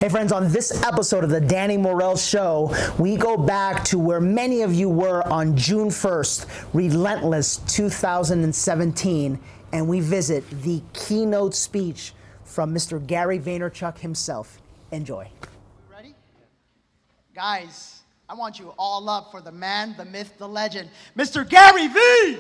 Hey friends, on this episode of the Danny Morel Show, we go back to where many of you were on June 1st, Relentless 2017, and we visit the keynote speech from Mr. Gary Vaynerchuk himself. Enjoy. Ready? Guys, I want you all up for the man, the myth, the legend, Mr. Gary V!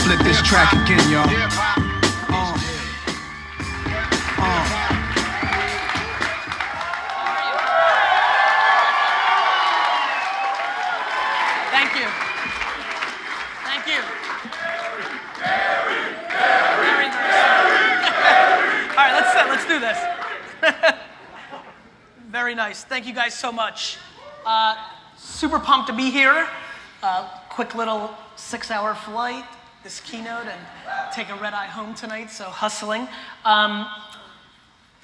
Flip this track again, y'all. Thank you. Thank you. Very nice. All right, let's do this. Very nice. Thank you guys so much. Super pumped to be here. Quick little 6-hour flight. This keynote and take a red eye home tonight, so hustling.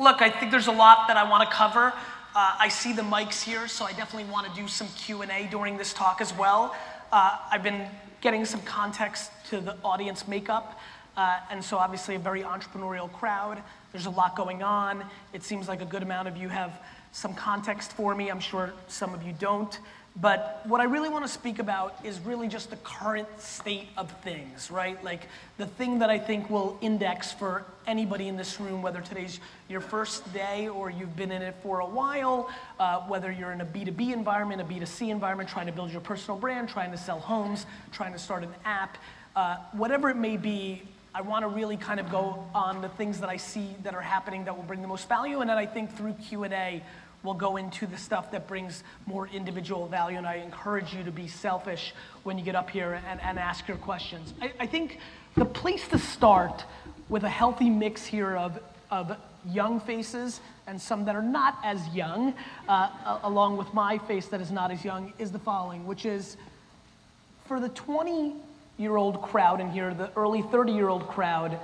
Look, I think there's a lot that I want to cover. I see the mics here, so I definitely want to do some Q&A during this talk as well. I've been getting some context to the audience makeup, and so obviously a very entrepreneurial crowd. There's a lot going on. It seems like a good amount of you have some context for me. I'm sure some of you don't. But what I really want to speak about is really just the current state of things, right? Like the thing that I think will index for anybody in this room, whether today's your first day or you've been in it for a while, whether you're in a B2B environment, a B2C environment, trying to build your personal brand, trying to sell homes, trying to start an app, whatever it may be, I want to really kind of go on the things that I see that are happening that will bring the most value. And then I think through Q&A, we'll go into the stuff that brings more individual value, and I encourage you to be selfish when you get up here and ask your questions. I think the place to start with a healthy mix here of young faces and some that are not as young, along with my face that is not as young, is the following, which is for the 20-year-old crowd in here, the early 30-year-old crowd,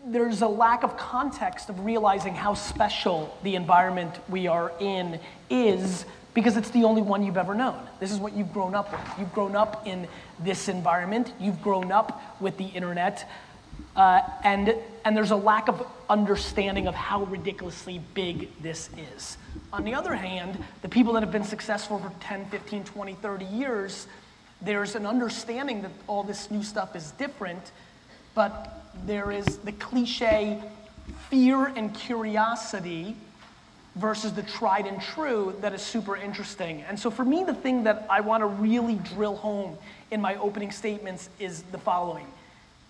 there's a lack of context of realizing how special the environment we are in is because it's the only one you've ever known. This is what you've grown up with. You've grown up in this environment. You've grown up with the internet. And there's a lack of understanding of how ridiculously big this is. On the other hand, the people that have been successful for 10, 15, 20, 30 years, there's an understanding that all this new stuff is different, but there is the cliche fear and curiosity versus the tried and true that is super interesting. And so for me, the thing that I want to really drill home in my opening statements is the following.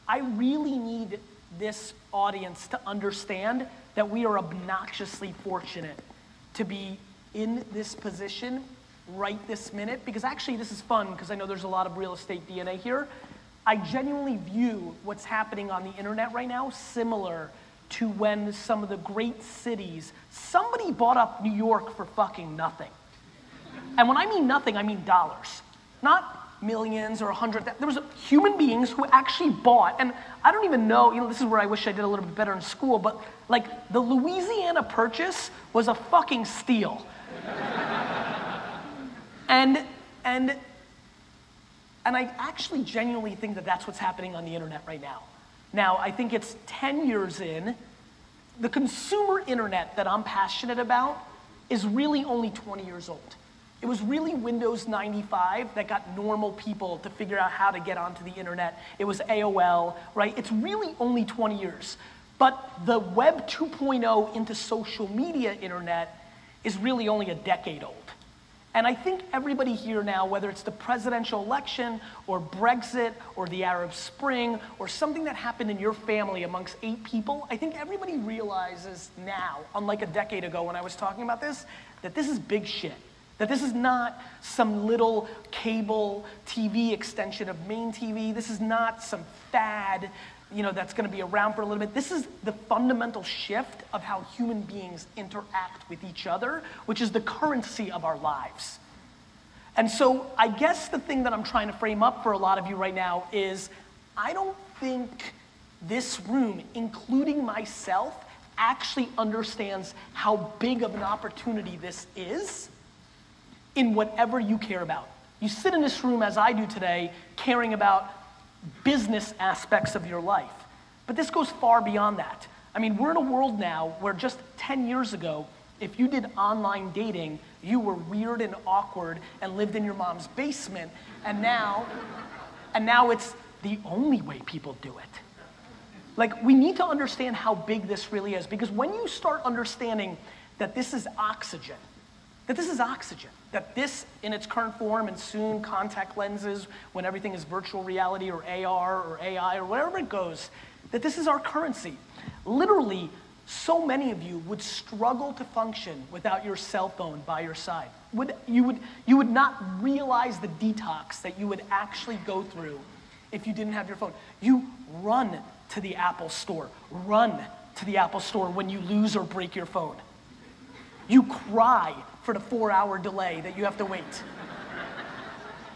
I really need this audience to understand that we are obnoxiously fortunate to be in this position right this minute, because actually this is fun because I know there's a lot of real estate DNA here. I genuinely view what's happening on the internet right now similar to when some of the great cities, somebody bought up New York for fucking nothing. And when I mean nothing, I mean dollars. Not millions or 100, there was human beings who actually bought, and I don't even know, this is where I wish I did a little bit better in school, but like the Louisiana Purchase was a fucking steal. And I actually genuinely think that that's what's happening on the internet right now. Now, I think it's 10 years in. The consumer internet that I'm passionate about is really only 20 years old. It was really Windows 95 that got normal people to figure out how to get onto the internet. It was AOL, right? It's really only 20 years. But the Web 2.0 into social media internet is really only a decade old. And I think everybody here now, whether it's the presidential election or Brexit or the Arab Spring or something that happened in your family amongst 8 people, I think everybody realizes now, unlike a decade ago when I was talking about this, that this is big shit. That this is not some little cable TV extension of main TV. This is not some fad, that's going to be around for a little bit. This is the fundamental shift of how human beings interact with each other, which is the currency of our lives. And so I guess the thing that I'm trying to frame up for a lot of you right now is I don't think this room, including myself, actually understands how big of an opportunity this is in whatever you care about. You sit in this room, as I do today, caring about business aspects of your life. But this goes far beyond that. I mean, we're in a world now where just 10 years ago, if you did online dating, you were weird and awkward and lived in your mom's basement, and now it's the only way people do it. Like, we need to understand how big this really is, because when you start understanding that this is oxygen, that this in its current form, and soon contact lenses, when everything is virtual reality or AR or AI or wherever it goes, that this is our currency. Literally, so many of you would struggle to function without your cell phone by your side. You would not realize the detox that you would actually go through if you didn't have your phone. You run to the Apple store. Run to the Apple store when you lose or break your phone. You cry for the 4-hour delay that you have to wait.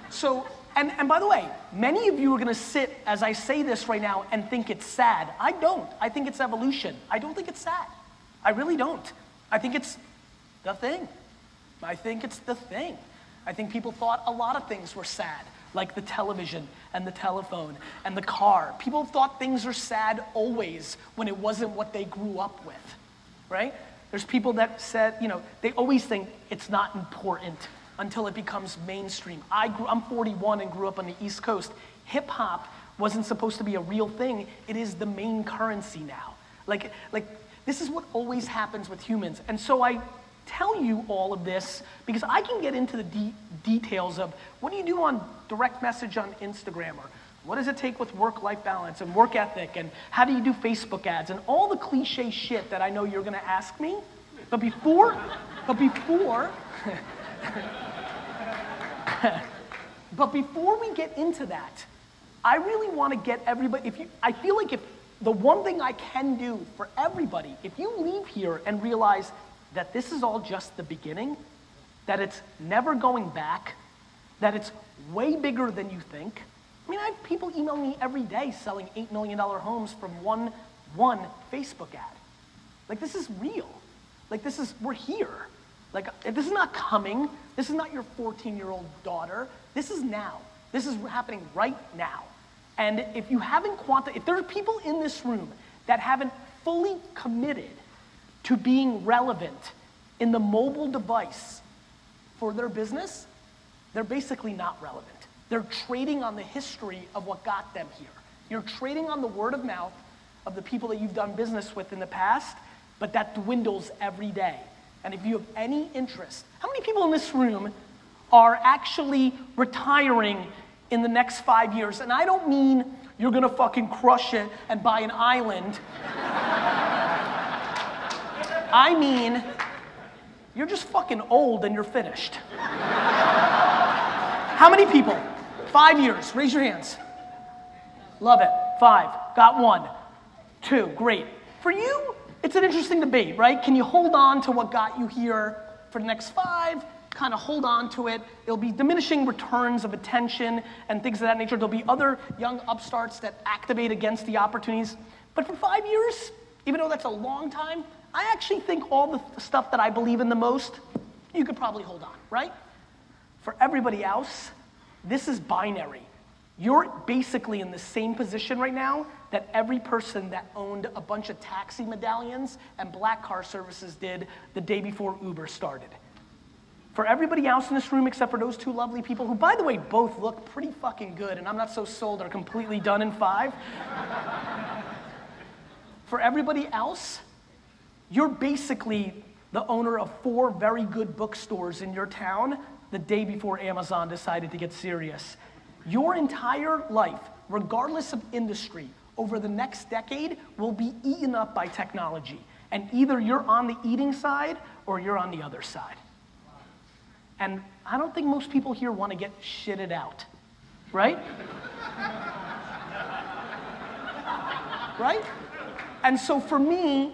So, and by the way, many of you are gonna sit as I say this right now and think it's sad. I don't. I think it's evolution. I don't think it's sad. I really don't. I think it's the thing. I think it's the thing. I think people thought a lot of things were sad, like the television and the telephone and the car. People thought things are sad always when it wasn't what they grew up with, right? There's people that said, they always think it's not important until it becomes mainstream. I'm 41 and grew up on the East Coast. Hip hop wasn't supposed to be a real thing. It is the main currency now. Like this is what always happens with humans. And so I tell you all of this because I can get into the details of what do you do on direct message on Instagram, or what does it take with work-life balance and work ethic, and how do you do Facebook ads, and all the cliche shit that I know you're gonna ask me. But before we get into that, I really want to get everybody, I feel like if the one thing I can do for everybody, if you leave here and realize that this is all just the beginning, that it's never going back, that it's way bigger than you think. I mean, I have people email me every day selling $8 million homes from one Facebook ad. Like, this is real. Like, we're here. Like, this is not coming. This is not your 14-year-old daughter. This is now. This is happening right now. And if you haven't if there are people in this room that haven't fully committed to being relevant in the mobile device for their business, they're basically not relevant. They're trading on the history of what got them here. You're trading on the word of mouth of the people that you've done business with in the past, but that dwindles every day. And if you have any interest, how many people in this room are actually retiring in the next 5 years? And I don't mean you're gonna fucking crush it and buy an island. I mean, you're just fucking old and you're finished. How many people? 5 years, raise your hands. Love it, 5, got 1, 2, great. For you, it's an interesting debate, right? Can you hold on to what got you here for the next 5? Kind of hold on to it. It'll be diminishing returns of attention and things of that nature. There'll be other young upstarts that activate against the opportunities. But for 5 years, even though that's a long time, I actually think all the stuff that I believe in the most, you could probably hold on, right? For everybody else, this is binary. You're basically in the same position right now that every person that owned a bunch of taxi medallions and black car services did the day before Uber started. For everybody else in this room, except for those 2 lovely people, who, by the way, both look pretty fucking good, and I'm not so sold are completely done in 5. For everybody else, you're basically the owner of 4 very good bookstores in your town the day before Amazon decided to get serious. Your entire life, regardless of industry, over the next decade will be eaten up by technology. And either you're on the eating side or you're on the other side. And I don't think most people here want to get shitted out, right? Right? And so for me,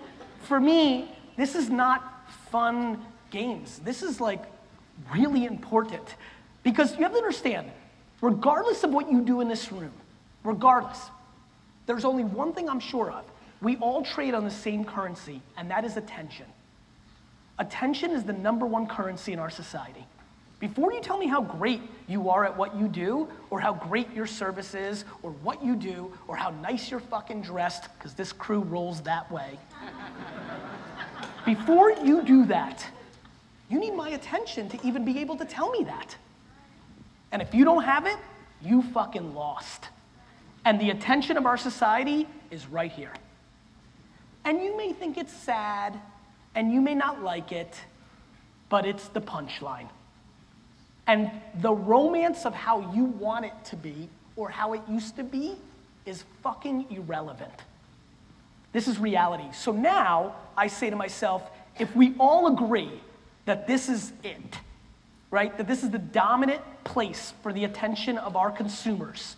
this is not fun games. This is like really important. Because you have to understand, regardless of what you do in this room, regardless, there's only one thing I'm sure of. We all trade on the same currency, and that is attention. Attention is the #1 currency in our society. Before you tell me how great you are at what you do, or how great your service is, or what you do, or how nice you're fucking dressed, because this crew rolls that way. Before you do that, you need my attention to even be able to tell me that. And if you don't have it, you fucking lost. And the attention of our society is right here. And you may think it's sad, and you may not like it, but it's the punchline. And the romance of how you want it to be, or how it used to be, is fucking irrelevant. This is reality. So now, I say to myself, if we all agree that this is it, right? That this is the dominant place for the attention of our consumers,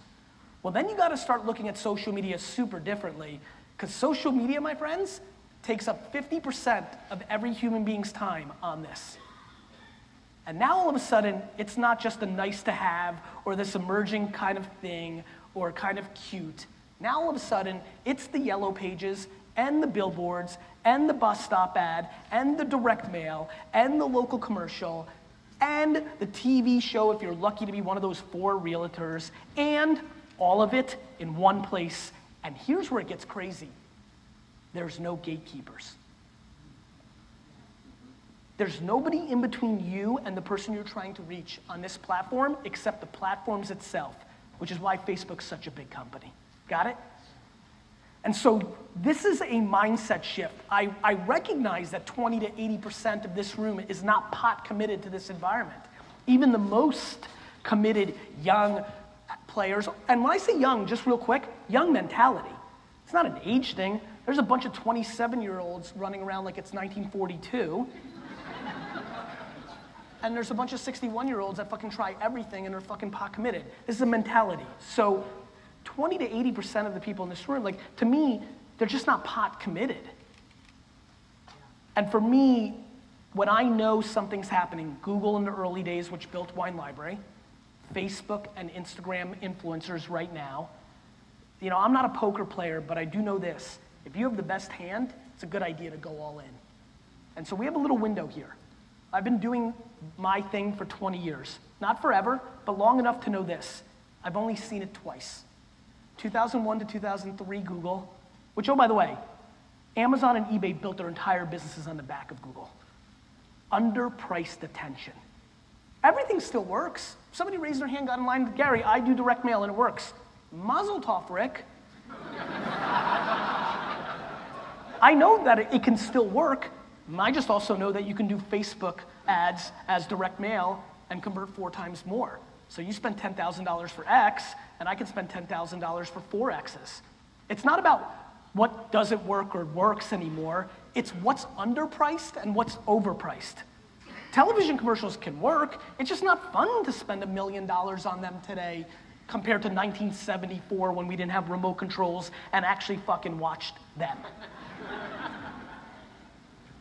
well, then you gotta start looking at social media super differently, because social media, my friends, takes up 50% of every human being's time on this. And now all of a sudden, it's not just a nice to have, or this emerging kind of thing, or kind of cute. Now all of a sudden, it's the yellow pages, and the billboards, and the bus stop ad, and the direct mail, and the local commercial, and the TV show if you're lucky to be one of those 4 realtors, and all of it in one place. And here's where it gets crazy. There's no gatekeepers. There's nobody in between you and the person you're trying to reach on this platform except the platforms itself, which is why Facebook's such a big company. Got it? And so this is a mindset shift. I recognize that 20 to 80% of this room is not pot committed to this environment. Even the most committed young players, and when I say young, just real quick, young mentality. It's not an age thing. There's a bunch of 27-year-olds running around like it's 1942. And there's a bunch of 61-year-olds that fucking try everything and are fucking pot committed. This is a mentality. So 20 to 80% of the people in this room, like, to me, they're just not pot committed. And for me, when I know something's happening, Google in the early days, which built Wine Library, Facebook and Instagram influencers right now, you know, I'm not a poker player, but I do know this. If you have the best hand, it's a good idea to go all in. And so we have a little window here. I've been doing my thing for 20 years. Not forever, but long enough to know this. I've only seen it twice. 2001 to 2003 Google, which, oh, by the way, Amazon and eBay built their entire businesses on the back of Google. Underpriced attention. Everything still works. Somebody raised their hand, got in line, Gary, I do direct mail and it works. Mazel tov, Rick. I know that it can still work. I just also know that you can do Facebook ads as direct mail and convert 4 times more. So you spend $10,000 for X, and I can spend $10,000 for 4 X's. It's not about what doesn't work or works anymore. It's what's underpriced and what's overpriced. Television commercials can work. It's just not fun to spend $1 million on them today compared to 1974 when we didn't have remote controls and actually fucking watched them.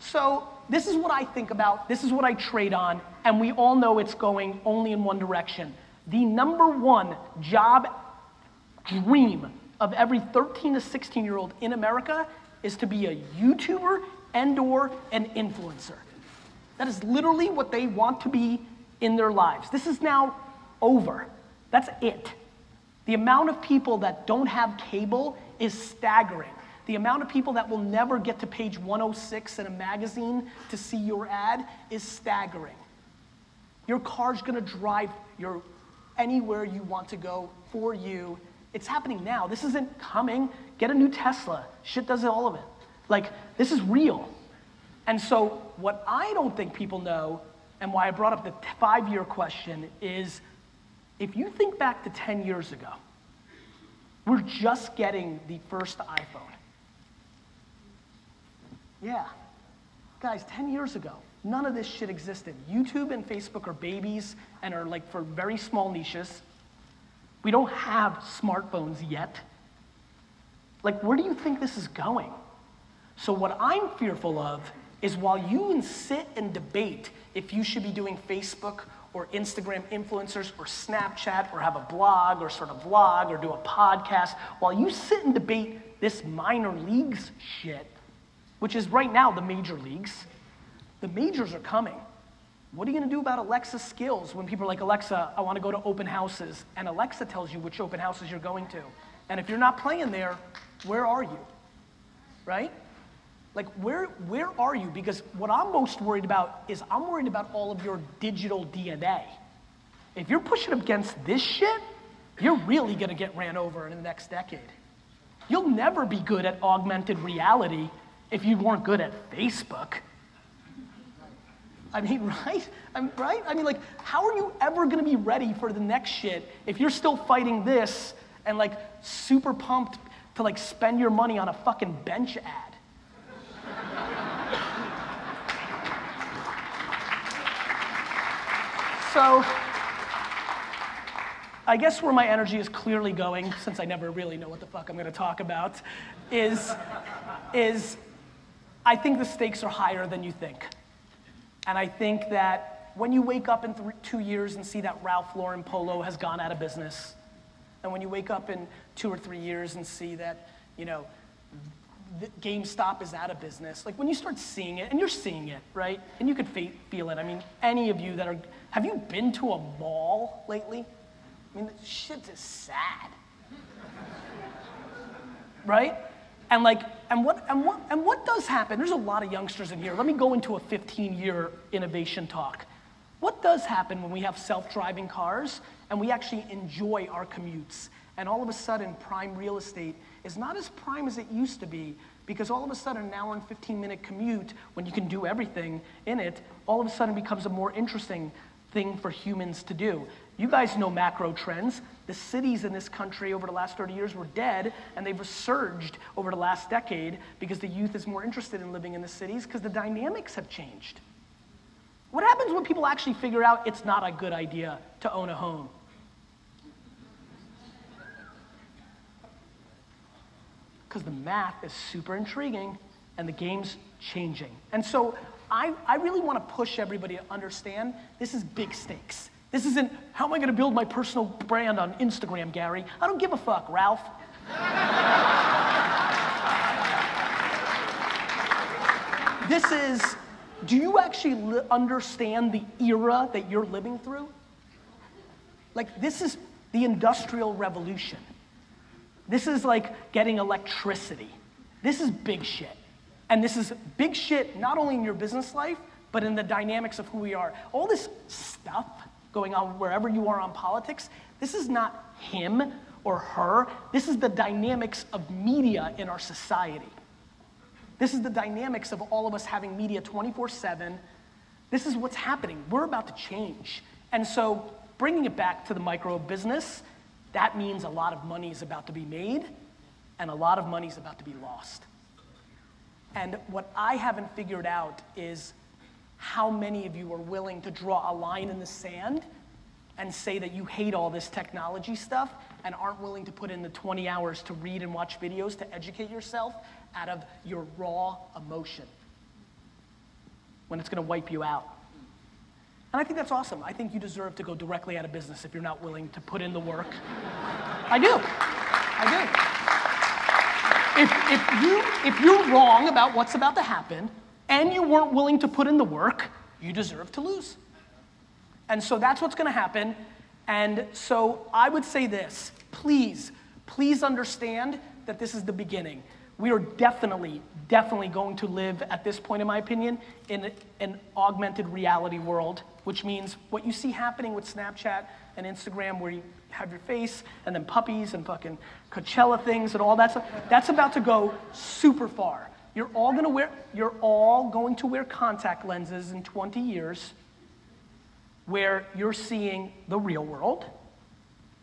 So this is what I think about, this is what I trade on, and we all know it's going only in one direction. The #1 job dream of every 13 to 16-year-old in America is to be a YouTuber and/or an influencer. That is literally what they want to be in their lives. This is now over. That's it. The amount of people that don't have cable is staggering. The amount of people that will never get to page 106 in a magazine to see your ad is staggering. Your car's gonna drive your anywhere you want to go for you. It's happening now. This isn't coming. Get a new Tesla. Shit does all of it. Like, this is real. And so what I don't think people know, and why I brought up the 5-year question, is if you think back to 10 years ago, we're just getting the first iPhone. Yeah. Guys, 10 years ago, none of this shit existed. YouTube and Facebook are babies and are like for very small niches. We don't have smartphones yet. Like, where do you think this is going? So what I'm fearful of is while you sit and debate if you should be doing Facebook or Instagram influencers or Snapchat or have a blog or sort of vlog or do a podcast, while you sit and debate this minor leagues shit, which is right now the major leagues. The majors are coming. What are you gonna do about Alexa skills when people are like, Alexa, I wanna go to open houses, and Alexa tells you which open houses you're going to. And if you're not playing there, where are you, right? Like, where are you? Because what I'm most worried about is I'm worried about all of your digital DNA. If you're pushing against this shit, you're really gonna get ran over in the next decade. You'll never be good at augmented reality if you weren't good at Facebook. I mean, right? I mean, like, how are you ever gonna be ready for the next shit if you're still fighting this and like super pumped to like spend your money on a fucking bench ad? So, I guess where my energy is clearly going, since I never really know what the fuck I'm gonna talk about, is I think the stakes are higher than you think. And I think that when you wake up in 2 years and see that Ralph Lauren polo has gone out of business, and when you wake up in 2 or 3 years and see that, you know, GameStop is out of business, like when you start seeing it, and you're seeing it, right? And you could feel it. I mean, any of you that are, have you been to a mall lately? I mean, shit is sad, right? And like, and what does happen? There's a lot of youngsters in here. Let me go into a 15-year innovation talk. What does happen when we have self-driving cars and we actually enjoy our commutes? And all of a sudden, prime real estate is not as prime as it used to be, because all of a sudden, an hour and 15-minute commute, when you can do everything in it, all of a sudden becomes a more interesting thing for humans to do. You guys know macro trends. The cities in this country over the last 30 years were dead, and they've resurged over the last decade because the youth is more interested in living in the cities because the dynamics have changed. What happens when people actually figure out it's not a good idea to own a home? Because the math is super intriguing and the game's changing. And so I really want to push everybody to understand this is big stakes. This isn't, how am I going to build my personal brand on Instagram, Gary? I don't give a fuck, Ralph. This is, do you actually understand the era that you're living through? Like, this is the Industrial Revolution. This is like getting electricity. This is big shit. And this is big shit not only in your business life, but in the dynamics of who we are. All this stuff going on wherever you are on politics, this is not him or her. This is the dynamics of media in our society. This is the dynamics of all of us having media 24/7. This is what's happening. We're about to change. And so bringing it back to the micro business, that means a lot of money is about to be made and a lot of money is about to be lost. And what I haven't figured out is how many of you are willing to draw a line in the sand and say that you hate all this technology stuff and aren't willing to put in the 20 hours to read and watch videos to educate yourself out of your raw emotion when it's gonna wipe you out. And I think that's awesome. I think you deserve to go directly out of business if you're not willing to put in the work. I do. If you're wrong about what's about to happen and you weren't willing to put in the work, you deserve to lose. And so that's what's gonna happen. And so I would say this, please understand that this is the beginning. We are definitely going to live, at this point in my opinion, in an augmented reality world, which means what you see happening with Snapchat and Instagram, where you have your face and then puppies and fucking Coachella things and all that stuff, that's about to go super far. You're all going to wear contact lenses in 20 years where you're seeing the real world,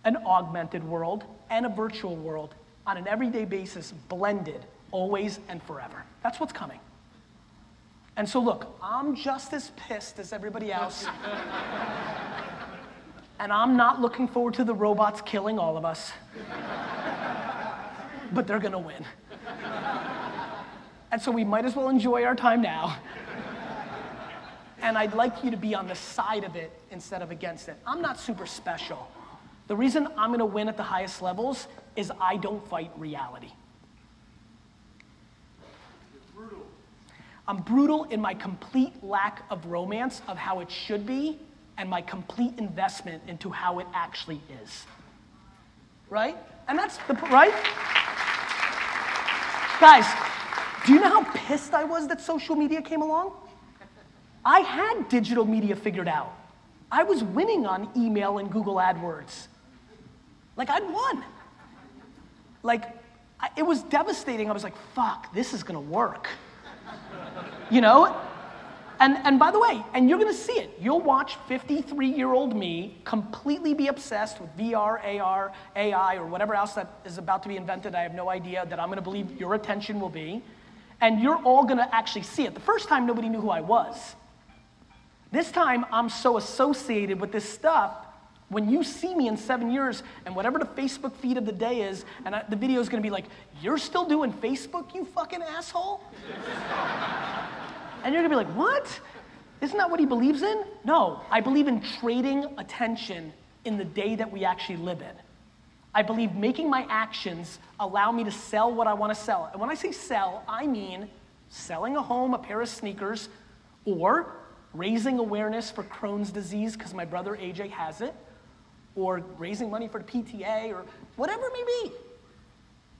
an augmented world, and a virtual world on an everyday basis, blended, always and forever. That's what's coming. And so look, I'm just as pissed as everybody else. And I'm not looking forward to the robots killing all of us. But they're gonna win. And so we might as well enjoy our time now. And I'd like you to be on the side of it instead of against it. I'm not super special. The reason I'm gonna win at the highest levels is I don't fight reality. I'm brutal in my complete lack of romance of how it should be and my complete investment into how it actually is. Right? And that's the, right? Guys, do you know how pissed I was that social media came along? I had digital media figured out. I was winning on email and Google AdWords. Like, I'd won. Like, it was devastating. I was like, fuck, this is gonna work. You know? And by the way, and you're gonna see it. You'll watch 53-year-old me completely be obsessed with VR, AR, AI, or whatever else that is about to be invented. I have no idea that I'm gonna believe your attention will be. And you're all gonna actually see it. The first time, nobody knew who I was. This time, I'm so associated with this stuff. When you see me in 7 years, and whatever the Facebook feed of the day is, and the video is gonna be like, you're still doing Facebook, you fucking asshole? And you're gonna be like, what? Isn't that what he believes in? No, I believe in trading attention in the day that we actually live in. I believe making my actions allow me to sell what I wanna sell. And when I say sell, I mean selling a home, a pair of sneakers, or raising awareness for Crohn's disease because my brother AJ has it, or raising money for the PTA, or whatever it may be.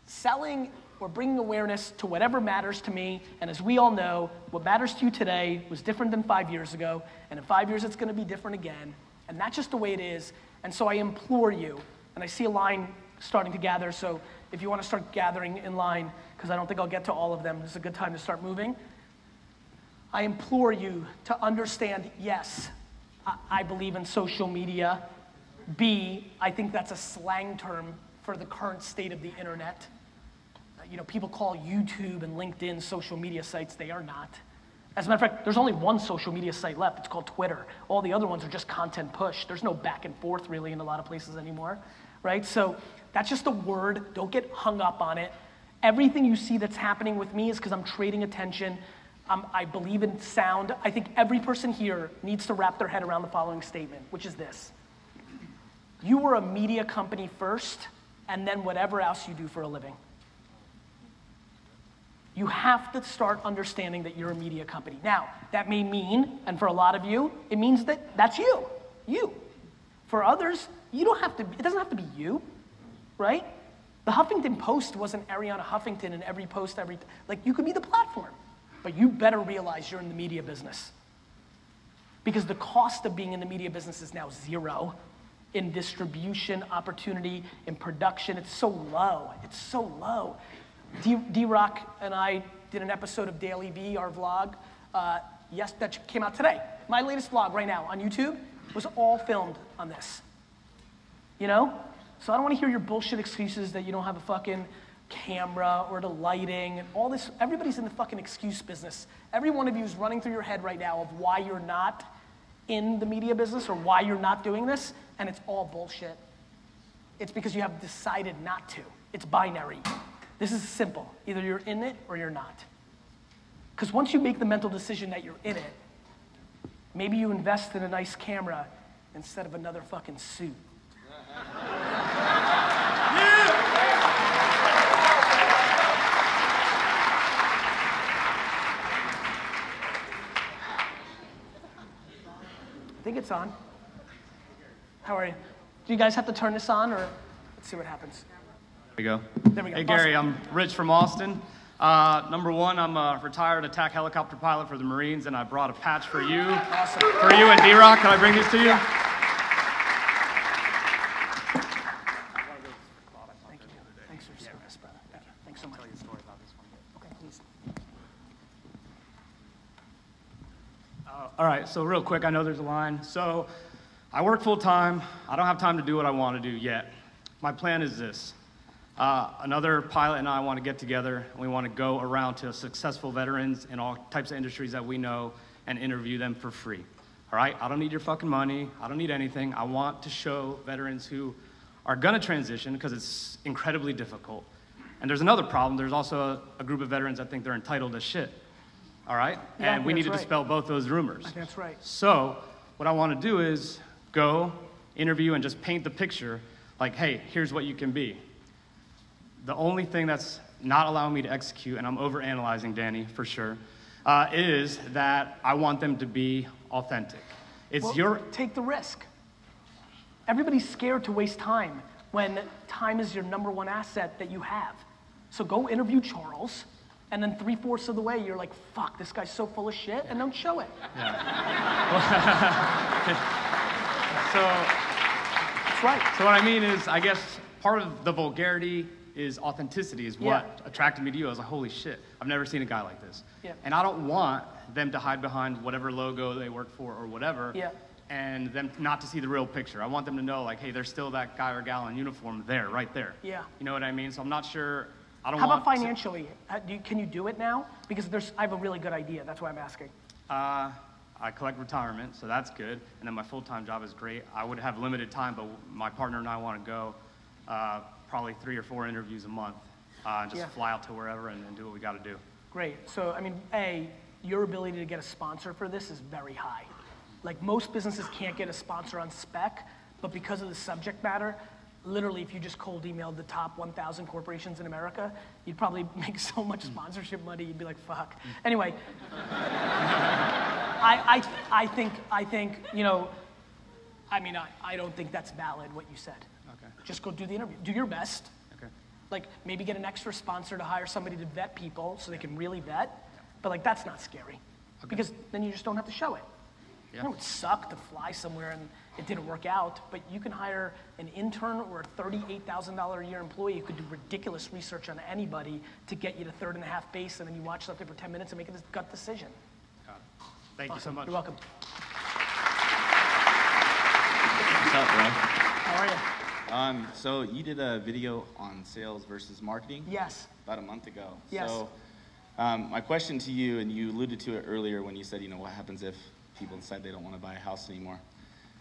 Selling or bringing awareness to whatever matters to me, and as we all know, what matters to you today was different than 5 years ago, and in 5 years it's gonna be different again, and that's just the way it is. And so I implore you, and I see a line starting to gather, so if you wanna start gathering in line, because I don't think I'll get to all of them, this is a good time to start moving. I implore you to understand, yes, I believe in social media. B, I think that's a slang term for the current state of the internet. You know, people call YouTube and LinkedIn social media sites. They are not. As a matter of fact, there's only one social media site left. It's called Twitter. All the other ones are just content push. There's no back and forth really in a lot of places anymore, right? So that's just a word. Don't get hung up on it. Everything you see that's happening with me is because I'm trading attention. I believe in sound. I think every person here needs to wrap their head around the following statement, which is this. You were a media company first, and then whatever else you do for a living. You have to start understanding that you're a media company. Now, that may mean, and for a lot of you, it means that that's you. You. For others, you don't have to, it doesn't have to be you, right? The Huffington Post wasn't Ariana Huffington in every post, like you could be the platform, but you better realize you're in the media business. Because the cost of being in the media business is now zero in distribution, opportunity, in production. It's so low, it's so low. D-Rock and I did an episode of Daily V, our vlog, yes, that came out today. My latest vlog right now on YouTube was all filmed on this. You know? So I don't want to hear your bullshit excuses that you don't have a fucking camera or the lighting and all this. Everybody's in the fucking excuse business. Every one of you is running through your head right now of why you're not in the media business or why you're not doing this, and it's all bullshit. It's because you have decided not to. It's binary. This is simple. Either you're in it or you're not. Because once you make the mental decision that you're in it, maybe you invest in a nice camera instead of another fucking suit. I think it's on. How are you? Do you guys have to turn this on, or let's see what happens? There we go. There we go. Hey, Gary, I'm Rich from Austin. Number one, I'm a retired attack helicopter pilot for the Marines, and I brought a patch for you. Awesome. For you and D-Rock. Can I bring these to you? Yeah. Thank you. Thanks for your service, brother. Thank you. Thanks so much. Tell you a story about this one. Okay, please. All right, so real quick, I know there's a line. So I work full time. I don't have time to do what I want to do yet. My plan is this. Another pilot and I want to get together, and we want to go around to successful veterans in all types of industries that we know and interview them for free. All right? I don't need your fucking money. I don't need anything. I want to show veterans who are going to transition, because it's incredibly difficult. And there's another problem. There's also a group of veterans that think they're entitled as shit. All right? Yeah, and we need to right. dispel both those rumors. That's right. So what I want to do is go, interview, and just paint the picture like, hey, here's what you can be. The only thing that's not allowing me to execute, and I'm overanalyzing, Danny, for sure, is that I want them to be authentic. Take the risk. Everybody's scared to waste time when time is your #1 asset that you have. So go interview Charles, and then 3/4 of the way you're like, fuck, this guy's so full of shit, and don't show it. Yeah. That's right. So what I mean is, I guess part of the vulgarity is authenticity is what attracted me to you. I was like, holy shit, I've never seen a guy like this. Yeah. And I don't want them to hide behind whatever logo they work for or whatever. Yeah. And them not to see the real picture. I want them to know, like, hey, there's still that guy or gal in uniform there, right there. Yeah. You know what I mean? So I'm not sure. How about financially? Can you do it now? Because I have a really good idea. That's why I'm asking. I collect retirement, so that's good. And then my full-time job is great. I would have limited time, but my partner and I want to go probably 3 or 4 interviews a month. Just fly out to wherever and do what we got to do. Great. So, I mean, your ability to get a sponsor for this is very high. Like, most businesses can't get a sponsor on spec, but because of the subject matter, literally, if you just cold emailed the top 1,000 corporations in America, you'd probably make so much sponsorship money, you'd be like, fuck. Anyway, I think, you know, I mean, I don't think that's valid, what you said. Okay. Just go do the interview. Do your best. Okay. Like, maybe get an extra sponsor to hire somebody to vet people so they can really vet. But, like, that's not scary. Okay. Because then you just don't have to show it. Yeah. You know, it would suck to fly somewhere and it didn't work out, but you can hire an intern or a $38,000 a year employee who could do ridiculous research on anybody to get you to 3rd and a half base, and then you watch something for 10 minutes and make a gut decision. Thank you so much. You're welcome. What's up, bro? How are you? So you did a video on sales versus marketing? Yes. About a month ago. Yes. So my question to you, and you alluded to it earlier when you said, you know, what happens if people decide they don't want to buy a house anymore?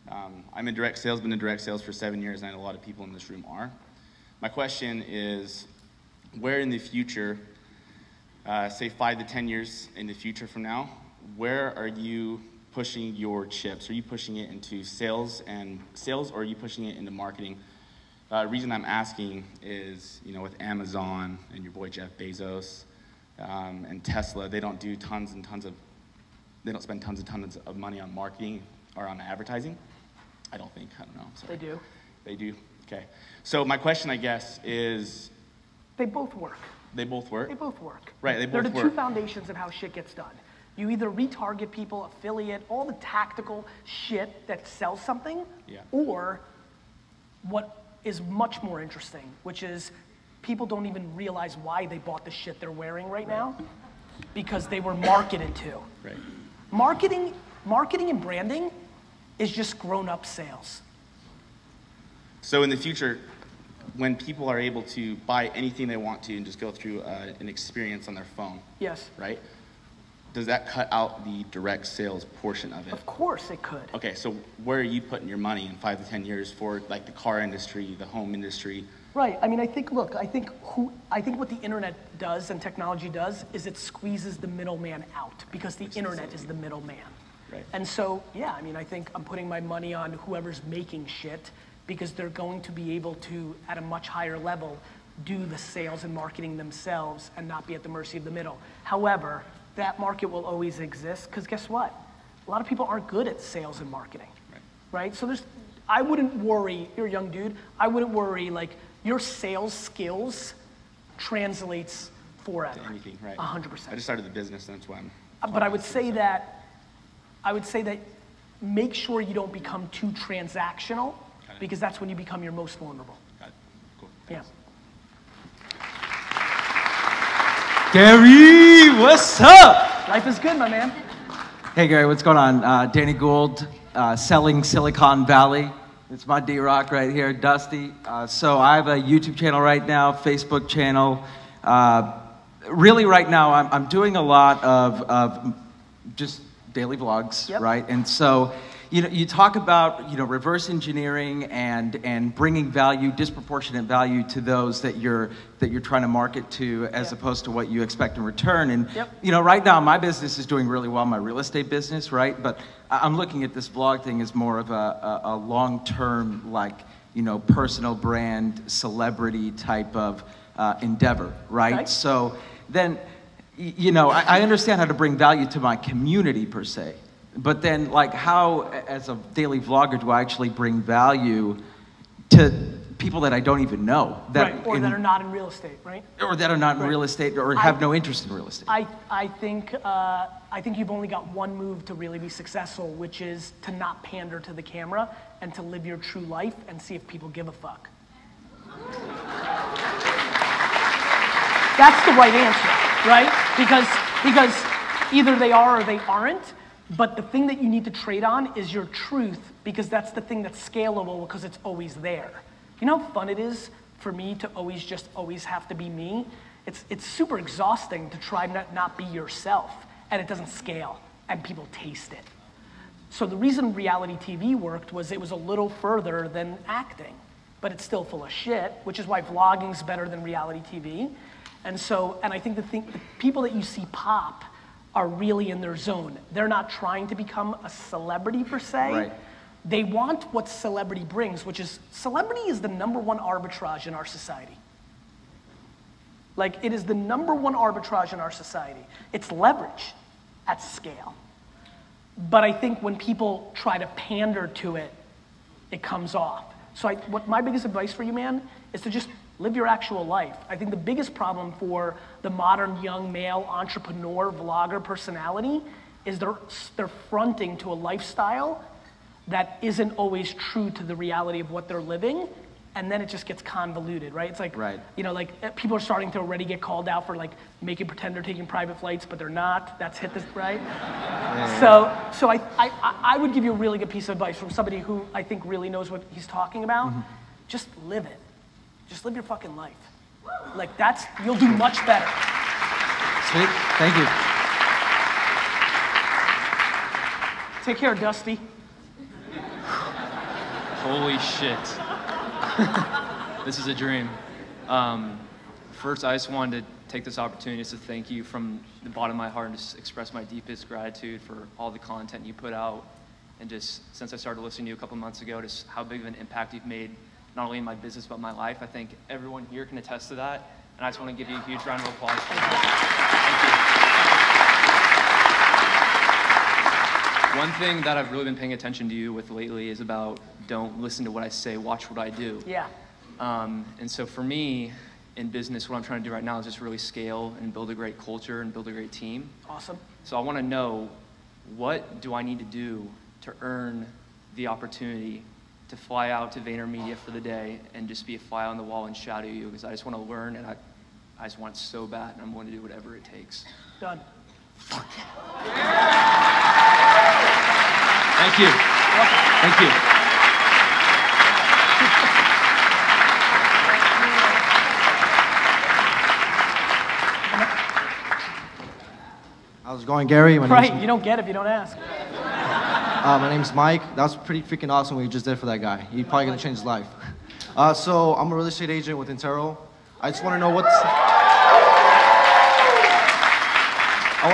I'm in direct sales, been in direct sales for 7 years, and I know a lot of people in this room are. My question is, where in the future, say 5 to 10 years in the future from now, where are you pushing your chips? Are you pushing it into sales, or are you pushing it into marketing? Reason I'm asking is, you know, with Amazon and your boy Jeff Bezos and Tesla, they don't do tons and tons of, they don't spend tons and tons of money on marketing or on advertising. I don't think, I don't know. Sorry. They do. They do, okay. So my question, I guess, is... They both work. They both work? They both work. Right, they both work. They're the 2 foundations of how shit gets done. You either retarget people, affiliate, all the tactical shit that sells something, or what is much more interesting, which is people don't even realize why they bought the shit they're wearing right now, because they were marketed to. Right. Marketing and branding is just grown-up sales. So in the future, when people are able to buy anything they want to and just go through an experience on their phone, yes, right? Does that cut out the direct sales portion of it? Of course it could. Okay, so where are you putting your money in 5 to 10 years for, like, the car industry, the home industry? Right. I mean, I think what the internet does and technology does is it squeezes the middleman out, because the internet is the middleman. Right. And so, yeah, I mean, I think I'm putting my money on whoever's making shit, because they're going to be able to, at a much higher level, do the sales and marketing themselves and not be at the mercy of the middle. However, that market will always exist, because guess what? A lot of people aren't good at sales and marketing, right? So I wouldn't worry, you're a young dude, I wouldn't worry, like, your sales skills translates forever. To anything, right. 100%. I just started the business, and that's why I'm... But I would say that make sure you don't become too transactional, because that's when you become your most vulnerable. Got it. Cool. Yeah. Gary, what's up? Life is good, my man. Hey, Gary, what's going on? Danny Gould, selling Silicon Valley. It's my D-Rock right here, Dusty. So I have a YouTube channel right now, Facebook channel. Really right now, I'm doing a lot of just daily vlogs, right? And so, you know, you talk about, you know, reverse engineering and bringing value, disproportionate value to those that you're trying to market to, as opposed to what you expect in return. And you know, right now my business is doing really well, my real estate business, right? But I'm looking at this vlog thing as more of a long-term, like, you know, personal brand, celebrity type of endeavor, right? So then, you know, I understand how to bring value to my community per se, but then like how, as a daily vlogger, do I actually bring value to people that I don't even know? Right, or that are not in real estate, right? Or that are not in real estate, or have no interest in real estate. I think you've only got one move to really be successful, which is to not pander to the camera and to live your true life and see if people give a fuck. That's the right answer, right? Because either they are or they aren't, but the thing that you need to trade on is your truth, because that's the thing that's scalable, because it's always there. You know how fun it is for me to always have to be me? It's super exhausting to try not be yourself, and it doesn't scale, and people taste it. So the reason reality TV worked was it was a little further than acting, but it's still full of shit, which is why vlogging's better than reality TV. And I think the people that you see pop are really in their zone. They're not trying to become a celebrity per se. Right. They want what celebrity brings, which is, celebrity is the #1 arbitrage in our society. Like, it is the #1 arbitrage in our society. It's leverage at scale. But I think when people try to pander to it, it comes off. So what my biggest advice for you, man, is to just live your actual life. I think the biggest problem for the modern young male entrepreneur, vlogger personality is they're fronting to a lifestyle that isn't always true to the reality of what they're living, and then it just gets convoluted, right? It's like, you know, like people are starting to already get called out for like making pretend they're taking private flights, but they're not. That's hit this, right? Yeah. So I would give you a really good piece of advice from somebody who I think really knows what he's talking about. Mm-hmm. Just live it. Just live your fucking life. Like you'll do much better. Sweet, thank you. Take care, Dusty. Holy shit. This is a dream. First, I just wanted to take this opportunity just to thank you from the bottom of my heart and just express my deepest gratitude for all the content you put out. And just since I started listening to you a couple months ago, just how big of an impact you've made, not only in my business, but my life. I think everyone here can attest to that. And I just want to give you a huge round of applause for that. Thank you. One thing that I've really been paying attention to you with lately is about don't listen to what I say, watch what I do. Yeah. And so for me, in business, what I'm trying to do right now is just really scale and build a great culture and build a great team. Awesome. So I want to know, what do I need to do to earn the opportunity to fly out to VaynerMedia for the day and just be a fly on the wall and shadow you? Because I just want to learn, and I just want it so bad, and I'm going to do whatever it takes. Done. Fuck yeah. Thank you. Thank you. How's it going, Gary? Right, you don't get it if you don't ask. My name's Mike. That was pretty freaking awesome what you just did for that guy. You're probably gonna change his life. So I'm a real estate agent with Intero. I just want to know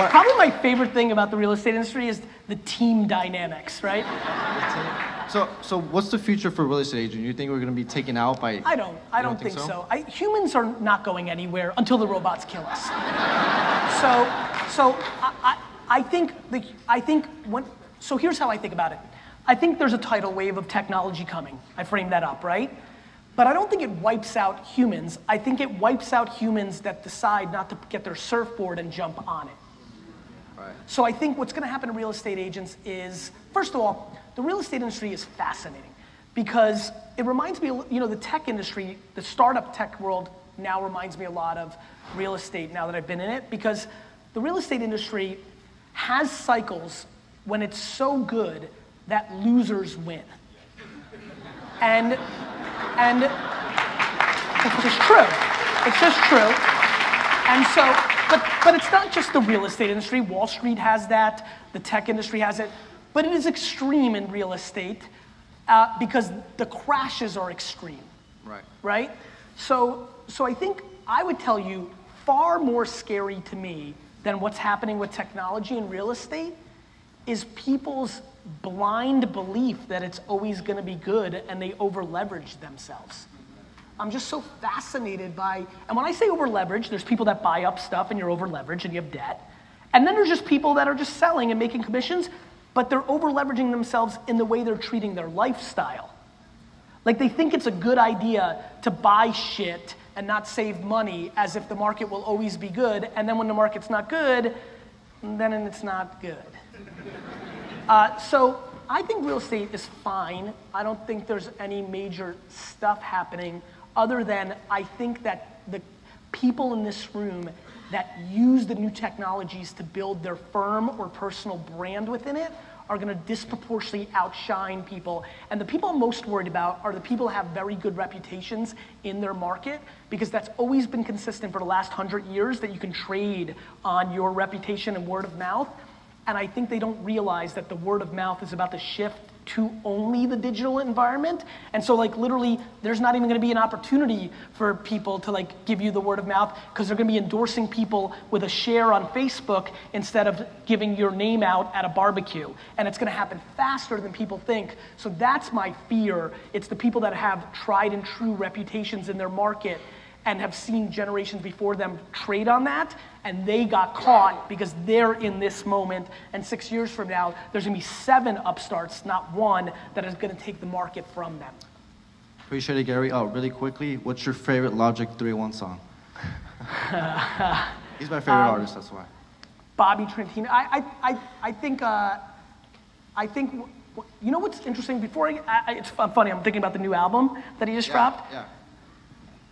Probably my favorite thing about the real estate industry is the team dynamics, right? So what's the future for real estate agent? You think we're gonna be taken out by? I don't think so. Humans are not going anywhere until the robots kill us. So here's how I think about it. I think there's a tidal wave of technology coming. I framed that up, right? But I don't think it wipes out humans. I think it wipes out humans that decide not to get their surfboard and jump on it. Right. So I think what's gonna happen to real estate agents is, first of all, the real estate industry is fascinating because it reminds me, the tech industry, the startup tech world now reminds me a lot of real estate now that I've been in it, because the real estate industry has cycles when it's so good that losers win. And it's just true. It's just true. And so, but it's not just the real estate industry. Wall Street has that. The tech industry has it. But it is extreme in real estate because the crashes are extreme. Right. Right? So I think I would tell you, far more scary to me than what's happening with technology and real estate is people's blind belief that it's always going to be good and they over leverage themselves. I'm just so fascinated by, and when I say over leveraged, there's people that buy up stuff and you're over leveraged and you have debt. And then there's just people that are just selling and making commissions, but they're over leveraging themselves in the way they're treating their lifestyle. Like they think it's a good idea to buy shit and not save money as if the market will always be good, and then when the market's not good, then it's not good. So I think real estate is fine. I don't think there's any major stuff happening other than I think that the people in this room that use the new technologies to build their firm or personal brand within it are gonna disproportionately outshine people. And the people I'm most worried about are the people who have very good reputations in their market, because that's always been consistent for the last 100 years that you can trade on your reputation and word of mouth. And I think they don't realize that the word of mouth is about to shift to only the digital environment. And so like literally there's not even gonna be an opportunity for people to like give you the word of mouth, because they're gonna be endorsing people with a share on Facebook instead of giving your name out at a barbecue. And it's gonna happen faster than people think. So that's my fear. It's the people that have tried and true reputations in their market and have seen generations before them trade on that, and they got caught because they're in this moment, and 6 years from now, there's gonna be 7 upstarts, not one, that is gonna take the market from them. Appreciate it, Gary. Really quickly, what's your favorite Logic 3-1 song? He's my favorite artist, that's why. Bobby Trentino. I think, you know what's interesting? Before it's funny, I'm thinking about the new album that he just dropped. Yeah.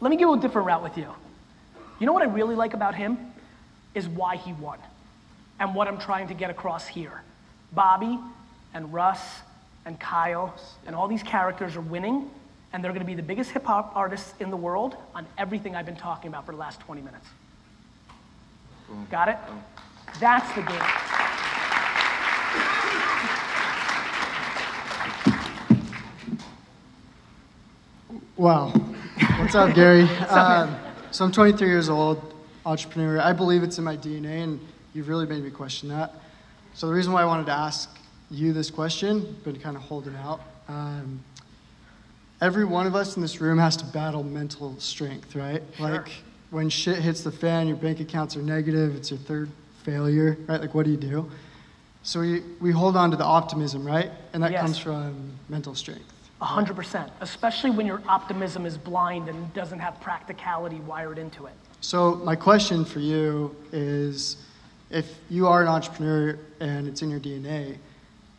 Let me go a different route with you. You know what I really like about him? Is why he won. And what I'm trying to get across here. Bobby and Russ and Kyle and all these characters are winning, and they're gonna be the biggest hip hop artists in the world on everything I've been talking about for the last 20 minutes. Boom. Got it? Boom. That's the game. Wow. What's up, Gary? So I'm 23 years old, entrepreneur. I believe it's in my DNA, and you've really made me question that. So the reason why I wanted to ask you this question, been kind of holding out. Every one of us in this room has to battle mental strength, right? Sure. Like when shit hits the fan, your bank accounts are negative, it's your third failure, right? Like what do you do? So we hold on to the optimism, right? And that comes from mental strength. 100%, especially when your optimism is blind and doesn't have practicality wired into it. So my question for you is, if you are an entrepreneur and it's in your DNA,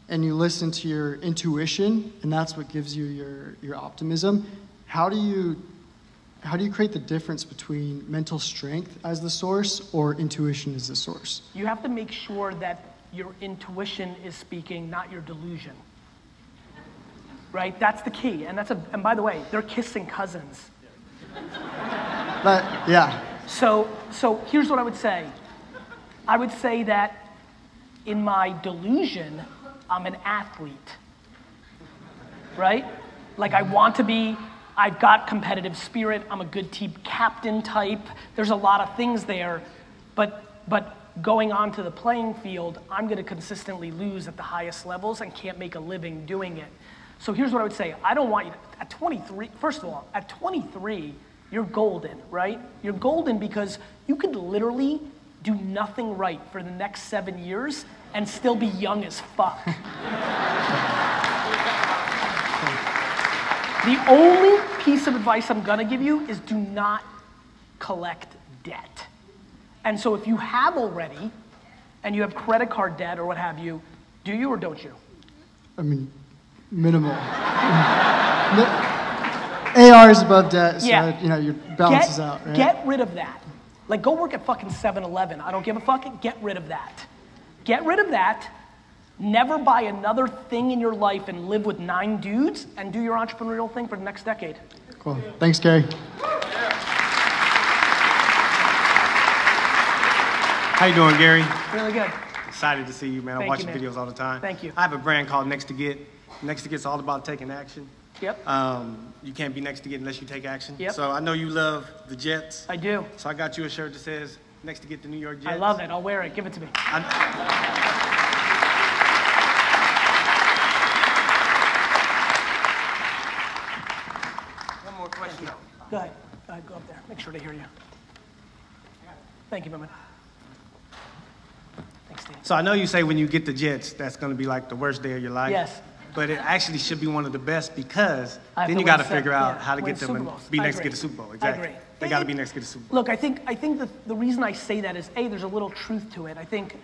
and you listen to your intuition, and that's what gives you your optimism, how do you create the difference between mental strength as the source or intuition as the source? You have to make sure that your intuition is speaking, not your delusion. Right? That's the key. And and by the way, they're kissing cousins. Yeah. So here's what I would say. I would say that in my delusion, I'm an athlete. Right? Like I want to be, I've got competitive spirit, I'm a good team captain type. There's a lot of things there, but going onto the playing field, I'm gonna consistently lose at the highest levels and can't make a living doing it. So here's what I would say. I don't want you to, at 23, first of all, at 23, you're golden, right? You're golden because you could literally do nothing right for the next 7 years and still be young as fuck. The only piece of advice I'm gonna give you is do not collect debt. And so if you have already, and you have credit card debt or what have you, do you or don't you? I mean, minimal. AR is above debt, so your balances out, right? Get rid of that. Like go work at fucking 7-Eleven. I don't give a fuck, get rid of that. Get rid of that. Never buy another thing in your life and live with 9 dudes and do your entrepreneurial thing for the next decade. Cool. Thanks, Gary. How you doing, Gary? Really good. Excited to see you, man. I watch your videos all the time. Thank you. I have a brand called Next to Get. Next to Get's all about taking action. Yep. You can't be next to get unless you take action. Yep. So I know you love the Jets. I do. So I got you a shirt that says Next to Get the New York Jets. I love it. I'll wear it. Give it to me. One more question. Go ahead. Go up there. Make sure to hear you. Thank you, my man. Thanks, Dan. So I know you say when you get the Jets, that's going to be like the worst day of your life. Yes. But it actually should be one of the best because I have then to you got to win figure out how to win get them Super and Bowls. be I next to agree. get the Super Bowl. Exactly. I agree. They got to be next to get the Super Bowl. Look, I think the reason I say that is, A, there's a little truth to it. I think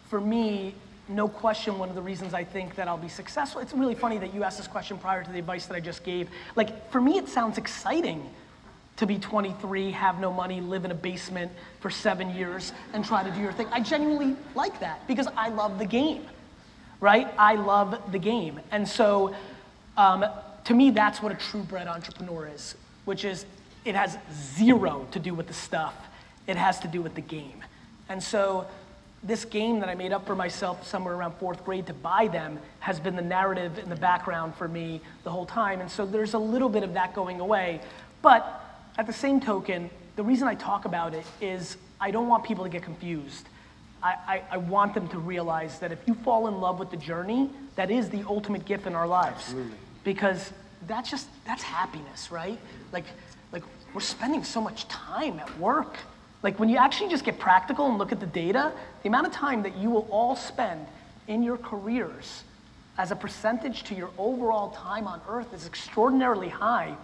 for me, no question, one of the reasons I think that I'll be successful, it's really funny that you asked this question prior to the advice that I just gave. Like, for me, it sounds exciting to be 23, have no money, live in a basement for 7 years, and try to do your thing. I genuinely like that because I love the game, right? I love the game. And so, to me, that's what a true bred entrepreneur is, which is it has zero to do with the stuff. It has to do with the game. And so this game that I made up for myself somewhere around 4th grade to buy them has been the narrative in the background for me the whole time. And so there's a little bit of that going away. But at the same token, the reason I talk about it is I don't want people to get confused. I want them to realize that if you fall in love with the journey, that is the ultimate gift in our lives. Absolutely. Because that's happiness, right? Like we're spending so much time at work. Like when you actually just get practical and look at the data, the amount of time that you will all spend in your careers as a percentage to your overall time on earth is extraordinarily high.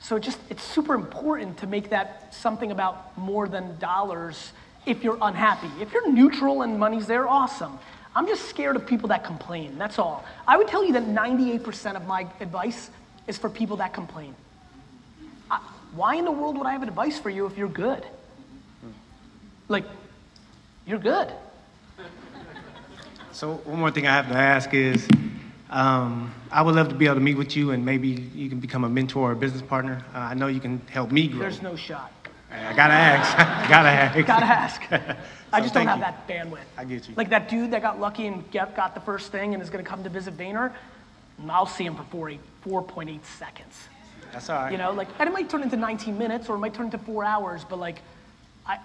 So it's super important to make that something about more than dollars if you're unhappy. If you're neutral and money's there, awesome. I'm just scared of people that complain, that's all. I would tell you that 98% of my advice is for people that complain. Why in the world would I have advice for you if you're good? Like, you're good. So one more thing I have to ask is, I would love to be able to meet with you and maybe you can become a mentor or a business partner. I know you can help me grow. There's no shot. I gotta ask. Gotta ask. I just don't have that bandwidth. I get you. Like that dude that got lucky and got the first thing and is gonna come to visit Vayner, I'll see him for 4.8 seconds. That's all right. You know, like, and it might turn into 19 minutes or it might turn into 4 hours, but like,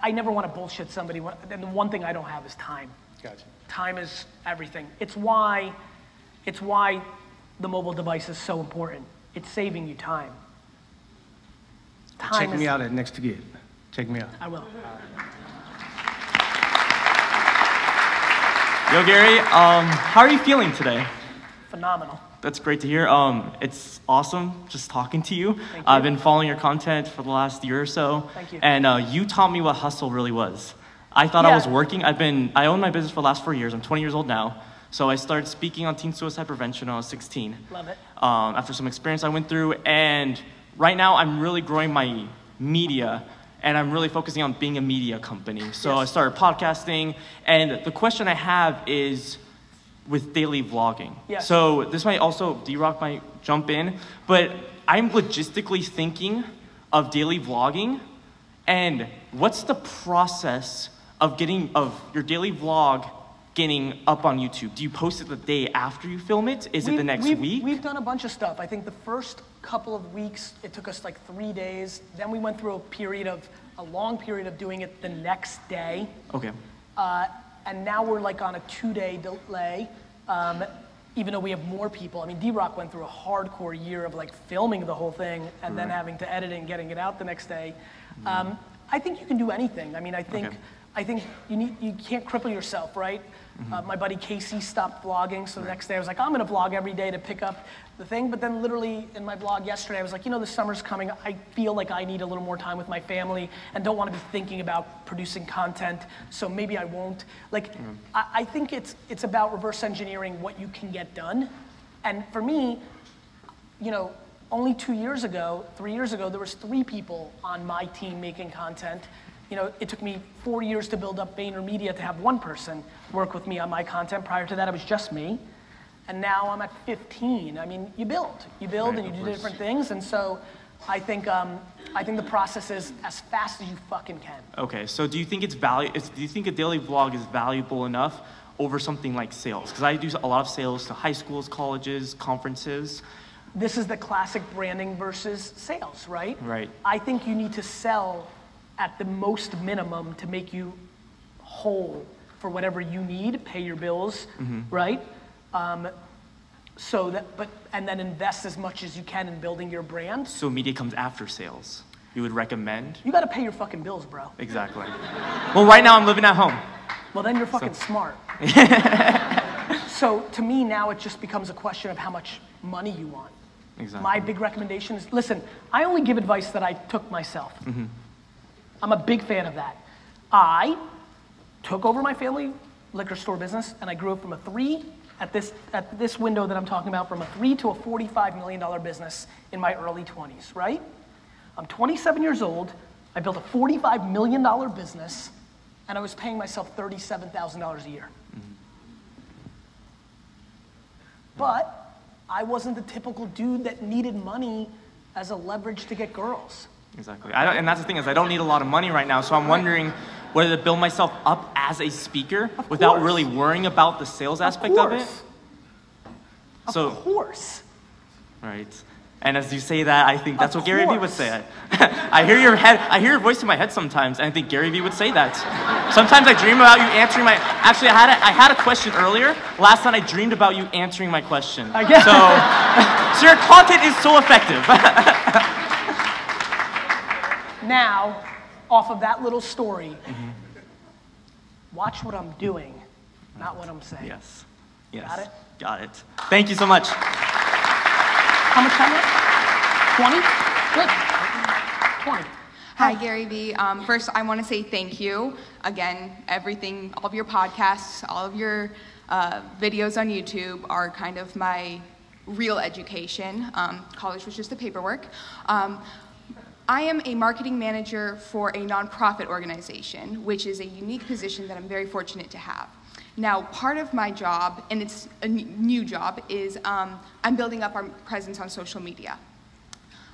I never want to bullshit somebody. And the one thing I don't have is time. Gotcha. Time is everything. It's why the mobile device is so important. It's saving you time. Check me out at Next to Get. Check me out. I will. Yo, Gary, how are you feeling today? Phenomenal. That's great to hear. It's awesome just talking to you. Thank you. I've been following your content for the last year or so. Thank you. And you taught me what hustle really was. I thought I was working. I own my business for the last 4 years. I'm 20 years old now. So I started speaking on teen suicide prevention when I was 16. Love it. After some experience I went through. And right now I'm really growing my media. And I'm really focusing on being a media company. So I started podcasting. And the question I have is with daily vlogging. Yes. So this might also, D-Rock might jump in, but I'm logistically thinking of daily vlogging. And what's the process of your daily vlog getting up on YouTube? Do you post it the day after you film it? Is it the next week? We've done a bunch of stuff. I think the first couple of weeks, it took us like 3 days. Then we went through a long period of doing it the next day. Okay. And now we're like on a 2-day delay, even though we have more people. I mean, D-Rock went through a hardcore year of like filming the whole thing and then having to edit it and getting it out the next day. I think you can do anything. I mean, I think you can't cripple yourself, right? My buddy Casey stopped vlogging, so the next day I was like, I'm gonna vlog every day to pick up the thing. But then literally in my vlog yesterday, I was like, the summer's coming. I feel like I need a little more time with my family and don't want to be thinking about producing content, so maybe I won't. Like, I think it's about reverse engineering what you can get done. And for me, only 3 years ago, there was 3 people on my team making content. It took me 4 years to build up VaynerMedia to have 1 person work with me on my content. Prior to that, it was just me. And now I'm at 15. I mean, you build and you do different things. And so I think the process is as fast as you fucking can. Okay, so do you think do you think a daily vlog is valuable enough over something like sales? Because I do a lot of sales to high schools, colleges, conferences. This is the classic branding versus sales, right? Right. I think you need to sell at the most minimum to make you whole for whatever you need, pay your bills, right? And then invest as much as you can in building your brand. So media comes after sales. you would recommend? You gotta pay your fucking bills, bro. Exactly. Well, right now I'm living at home. Well, then you're fucking smart. So to me now it just becomes a question of how much money you want. Exactly. My big recommendation is, listen, I only give advice that I took myself. I'm a big fan of that. I took over my family liquor store business and I grew it from a 3 at this window that I'm talking about, from a 3 to a $45 million business in my early 20s, right? I'm 27 years old, I built a $45 million business, and I was paying myself $37,000 a year. But I wasn't the typical dude that needed money as a leverage to get girls. Exactly. And that's the thing, is I don't need a lot of money right now, so I'm wondering whether to build myself up as a speaker without really worrying about the sales aspect of it. Of course. Right. And as you say that, I think that's what Gary Vee would say. I hear your voice in my head sometimes, and I think Gary Vee would say that. Sometimes I dream about you answering my, actually I had a question earlier. Last night I dreamed about you answering my question. I guess. So your content is so effective. Now, off of that little story, watch what I'm doing, not what I'm saying. Yes. Got it? Got it. Thank you so much. How much time left? 20? Good. 20. Hi, Gary Vee. First, I want to say thank you. Again, everything, all of your podcasts, all of your videos on YouTube are kind of my real education. College was just the paperwork. I am a marketing manager for a nonprofit organization, which is a unique position that I'm very fortunate to have. Now, part of my job, and it's a new job, is I'm building up our presence on social media.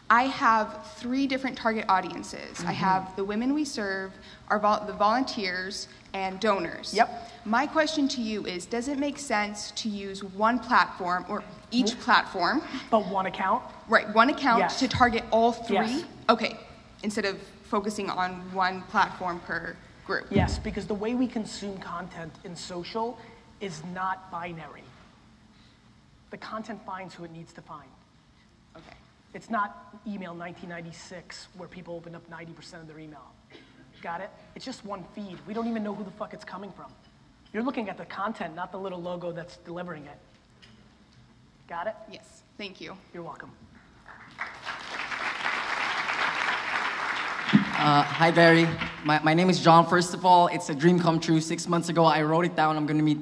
I have 3 different target audiences. I have the women we serve, the volunteers, and donors. Yep. My question to you is, does it make sense to use one platform, or each platform? But one account? Right, one account Yes. to target all 3? Yes. Okay, instead of focusing on one platform per group. Yes, because the way we consume content in social is not binary. The content finds who it needs to find. Okay. It's not email 1996 where people open up 90% of their email. Got it? It's just one feed. We don't even know who the fuck it's coming from. You're looking at the content, not the little logo that's delivering it. Got it? Yes, thank you. You're welcome. Hi, Gary. My name is John. First of all, it's a dream come true. 6 months ago, I wrote it down. I'm going to meet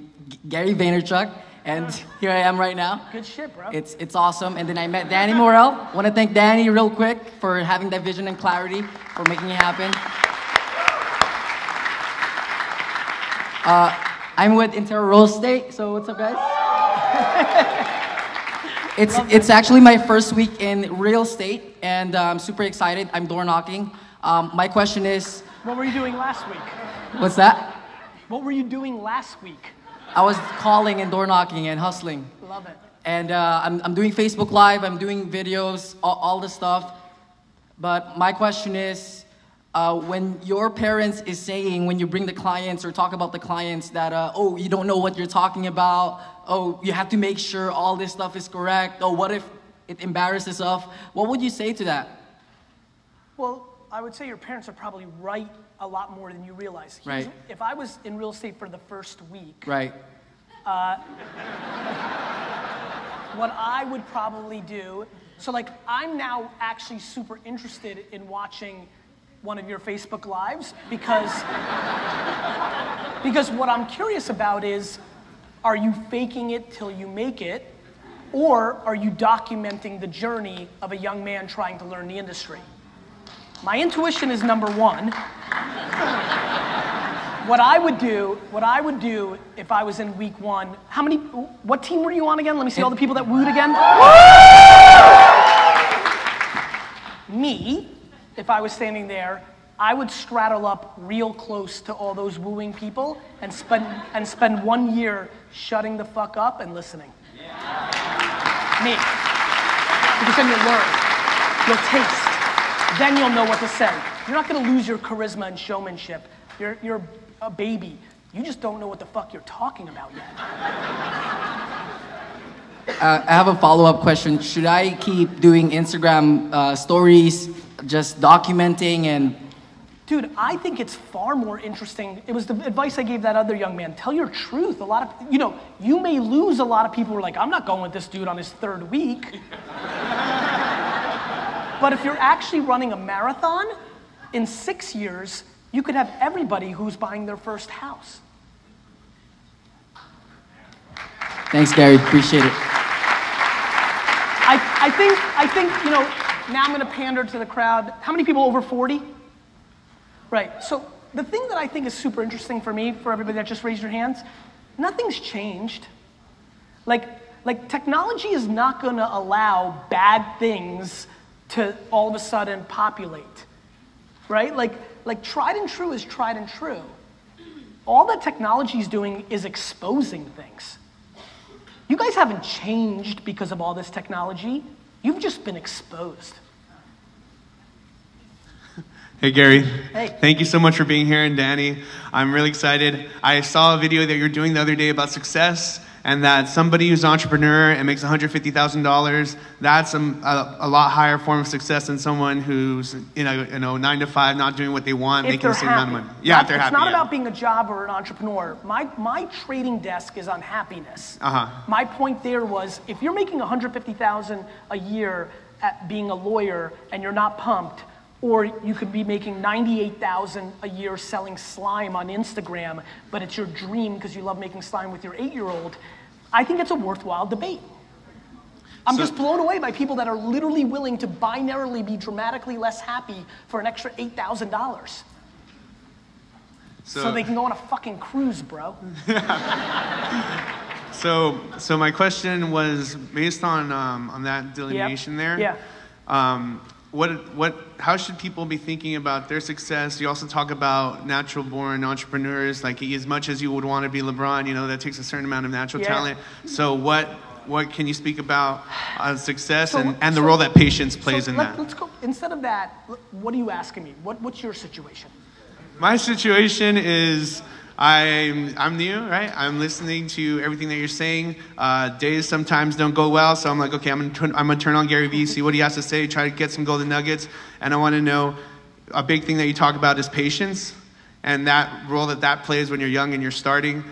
Gary Vaynerchuk, and here I am right now. Good shit, bro. It's awesome. And then I met Danny Morel. Want to thank Danny real quick for having that vision and clarity, for making it happen. I'm with Intero Real Estate, so what's up, guys? It's actually my first week in real estate, and I'm super excited. I'm door knocking. My question is... What were you doing last week? What's that? What were you doing last week? I was calling and door knocking and hustling. Love it. And I'm doing Facebook Live, I'm doing videos, all this stuff. But my question is, when your parents is saying, when you bring the clients or talk about the clients that, oh, you don't know what you're talking about, oh, you have to make sure all this stuff is correct, oh, what if it embarrasses us, what would you say to that? Well, I would say your parents are probably right a lot more than you realize. Right. If I was in real estate for the first week, right. What I would probably do, so like I'm now actually super interested in watching one of your Facebook Lives because what I'm curious about is, are you faking it till you make it, or are you documenting the journey of a young man trying to learn the industry? My intuition is number one. What I would do if I was in week 1, what team were you on again? Let me see all the people that wooed again. Me, if I was standing there, I would straddle up real close to all those wooing people and spend 1 year shutting the fuck up and listening. Me. Because then you'll learn. You'll taste. Then you'll know what to say. You're not gonna lose your charisma and showmanship. You're a baby. You just don't know what the fuck you're talking about yet. I have a follow-up question. Should I keep doing Instagram stories just documenting and... Dude, I think it's far more interesting. It was the advice I gave that other young man. Tell your truth. A lot of, you know, you may lose a lot of people who are like, I'm not going with this dude on his 3rd week. But if you're actually running a marathon, in 6 years, you could have everybody who's buying their first house. Thanks, Gary. Appreciate it. I think, you know, now I'm gonna pander to the crowd. How many people over 40? Right, so the thing that I think is super interesting for me, for everybody that just raised your hands, nothing's changed. Like technology is not gonna allow bad things to all of a sudden populate, right? Like tried and true is tried and true. All that technology is doing is exposing things. You guys haven't changed because of all this technology. You've just been exposed. Hey Gary, hey. Thank you so much for being here, and Danny, I'm really excited. I saw a video that you were doing the other day about success, and that somebody who's an entrepreneur and makes $150,000, that's a lot higher form of success than someone who's 9 to 5, not doing what they want, making the same amount of money. Yeah, if they're happy. It's not about being a job or an entrepreneur. My trading desk is on happiness. My point there was, if you're making $150,000 a year at being a lawyer and you're not pumped, or you could be making $98,000 a year selling slime on Instagram, but it's your dream because you love making slime with your 8-year-old. I think it's a worthwhile debate. I'm just blown away by people that are literally willing to binarily be dramatically less happy for an extra $8,000. So they can go on a fucking cruise, bro. So my question was based on that delineation there. Yeah. How should people be thinking about their success? You also talk about natural born entrepreneurs, like as much as you would want to be LeBron, that takes a certain amount of natural talent. So what can you speak about success and the role that patience plays in that? Let's go, instead of that, what are you asking me? What's your situation? My situation is I'm new, right? I'm listening to everything that you're saying. Days sometimes don't go well, so I'm like, okay, I'm gonna turn on Gary Vee, see what he has to say, try to get some golden nuggets. And I want to know, a big thing that you talk about is patience, and that role that plays when you're young and you're starting.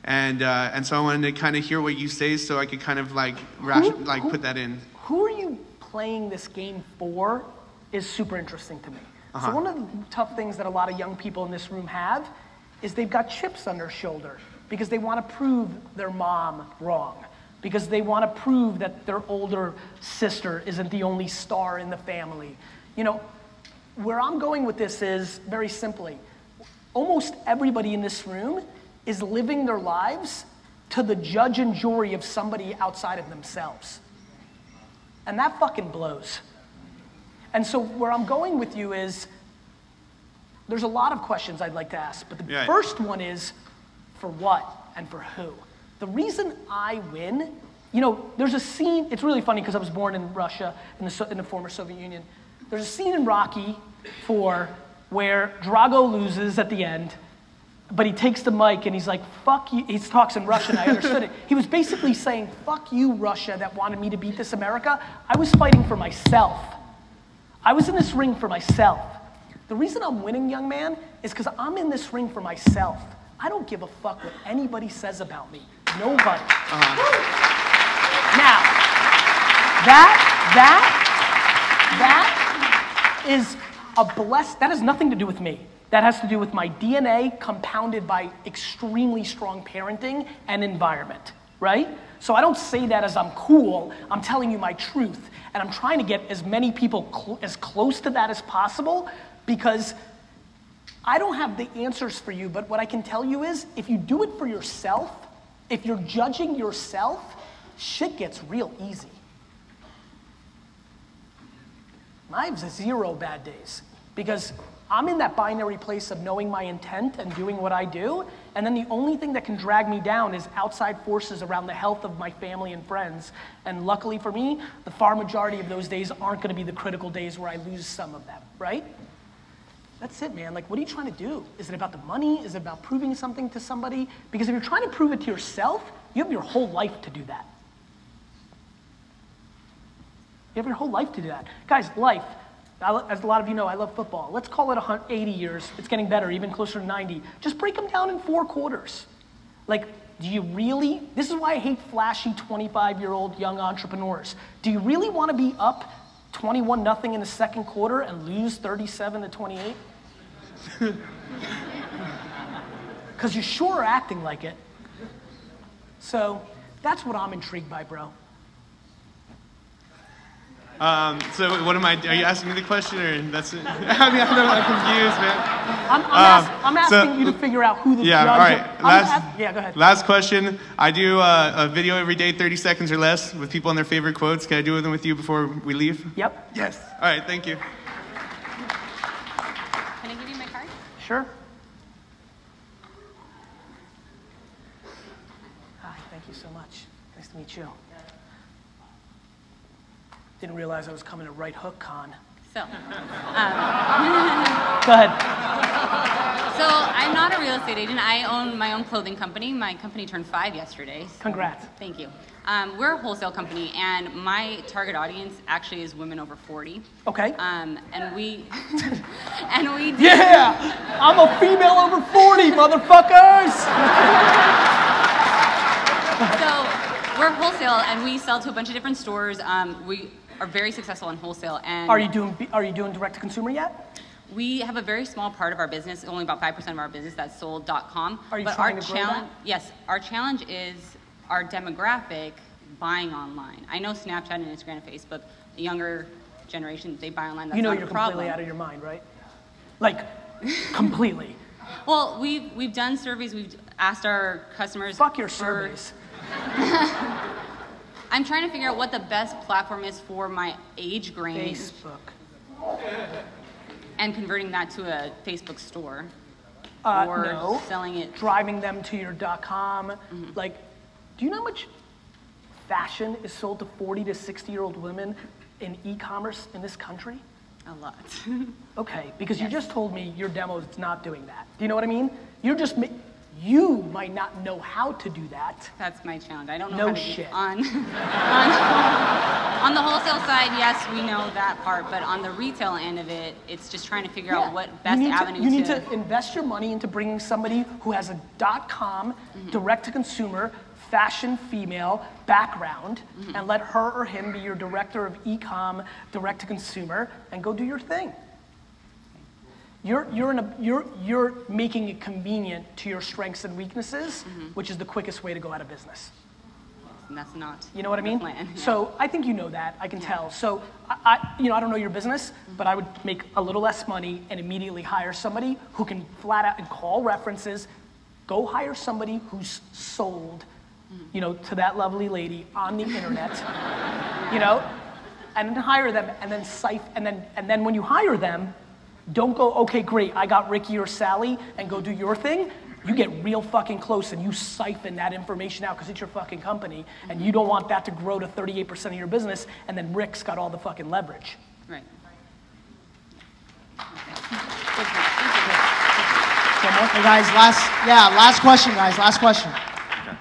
And so I wanted to kind of hear what you say, so I could kind of put that in. Who are you playing this game for? Is super interesting to me. So one of the tough things that a lot of young people in this room have is they've got chips on their shoulder because they want to prove their mom wrong, because they want to prove that their older sister isn't the only star in the family. Where I'm going with this is very simply, almost everybody in this room is living their lives to the judge and jury of somebody outside of themselves. And that fucking blows. And so where I'm going with you is, there's a lot of questions I'd like to ask, but the first one is, for what and for who? The reason I win, there's a scene, it's really funny because I was born in Russia, in the former Soviet Union. There's a scene in Rocky IV where Drago loses at the end, but he takes the mic and he's like, fuck you. He talks in Russian, I understood it. He was basically saying, fuck you, Russia, that wanted me to beat this America. I was fighting for myself. I was in this ring for myself. The reason I'm winning, young man, is because I'm in this ring for myself. I don't give a fuck what anybody says about me. Nobody. Now, that is that has nothing to do with me. That has to do with my DNA compounded by extremely strong parenting and environment, right? So I don't say that as I'm cool. I'm telling you my truth. And I'm trying to get as many people as close to that as possible, because I don't have the answers for you, but what I can tell you is, if you do it for yourself, if you're judging yourself, shit gets real easy. I have 0 bad days, because I'm in that binary place of knowing my intent and doing what I do, and then the only thing that can drag me down is outside forces around the health of my family and friends. And luckily for me, the far majority of those days aren't going to be the critical days where I lose some of them, right? That's it, man. Like, what are you trying to do? Is it about the money? Is it about proving something to somebody? Because if you're trying to prove it to yourself, you have your whole life to do that. You have your whole life to do that. Guys, life, As a lot of you know, I love football. Let's call it 80 years. It's getting better, even closer to 90. Just break them down in 4 quarters. Like, do you really, this is why I hate flashy 25-year-old young entrepreneurs. Do you really want to be up 21-0 in the second quarter and lose 37-28? Because you sure are acting like it. So that's what I'm intrigued by, bro. So what am I? Are you asking me the question, or that's it? I mean, I'm confused, man. I'm asking you to figure out who the judge. All right. Yeah, go ahead. Last question. I do a video every day, 30 seconds or less, with people and their favorite quotes. Can I do them with you before we leave? Yep. Yes. All right. Thank you. Can I give you my card? Sure. Hi. Thank you so much. Nice to meet you. Didn't realize I was coming to Right Hook Con. So, Go ahead. So I'm not a real estate agent. I own my own clothing company. My company turned 5 yesterday. So Congrats. Thank you. We're a wholesale company, and my target audience actually is women over 40. Okay. And we do. Yeah, I'm a female over 40, motherfuckers. So we're wholesale, and we sell to a bunch of different stores. We are very successful in wholesale. And Are you doing direct to consumer yet? we have a very small part of our business, only about 5% of our business that's sold.com. Are you but trying our to grow that? Yes, our challenge is our demographic buying online. I know Snapchat and Instagram and Facebook, the younger generation, they buy online. That's You know not you're a problem. completely out of your mind, right? Like, completely. Well, we've done surveys. We've asked our customers. Fuck your surveys. I'm trying to figure out what the best platform is for my age range. Facebook. And converting that to a Facebook store. Or No. selling it. Driving them to your .com. Like, do you know how much fashion is sold to 40 to 60-year-old women in e-commerce in this country? A lot. Okay, because you just told me your demo is not doing that. Do you know what I mean? You're just, you might not know how to do that. That's my challenge. I don't know No how to shit. on the wholesale side, yes, we know that part, but on the retail end of it, it's just trying to figure out what best avenue You need to invest your money into bringing somebody who has a .com, direct-to-consumer, fashion female background, and let her or him be your director of e-com, direct-to-consumer, and go do your thing. You're making it convenient to your strengths and weaknesses, which is the quickest way to go out of business. And that's not. You know what I mean? the plan. Yeah. So I think you know that. I can tell. So I don't know your business, but I would make a little less money and immediately hire somebody who can flat out and call references. Go hire somebody who's sold, to that lovely lady on the internet, and then hire them, and then and then when you hire them, don't go, okay, great, I got Ricky or Sally, and go do your thing. You get real fucking close and you siphon that information out because it's your fucking company, and you don't want that to grow to 38% of your business, and then Rick's got all the fucking leverage. Right. Hey guys, last question, guys, last question.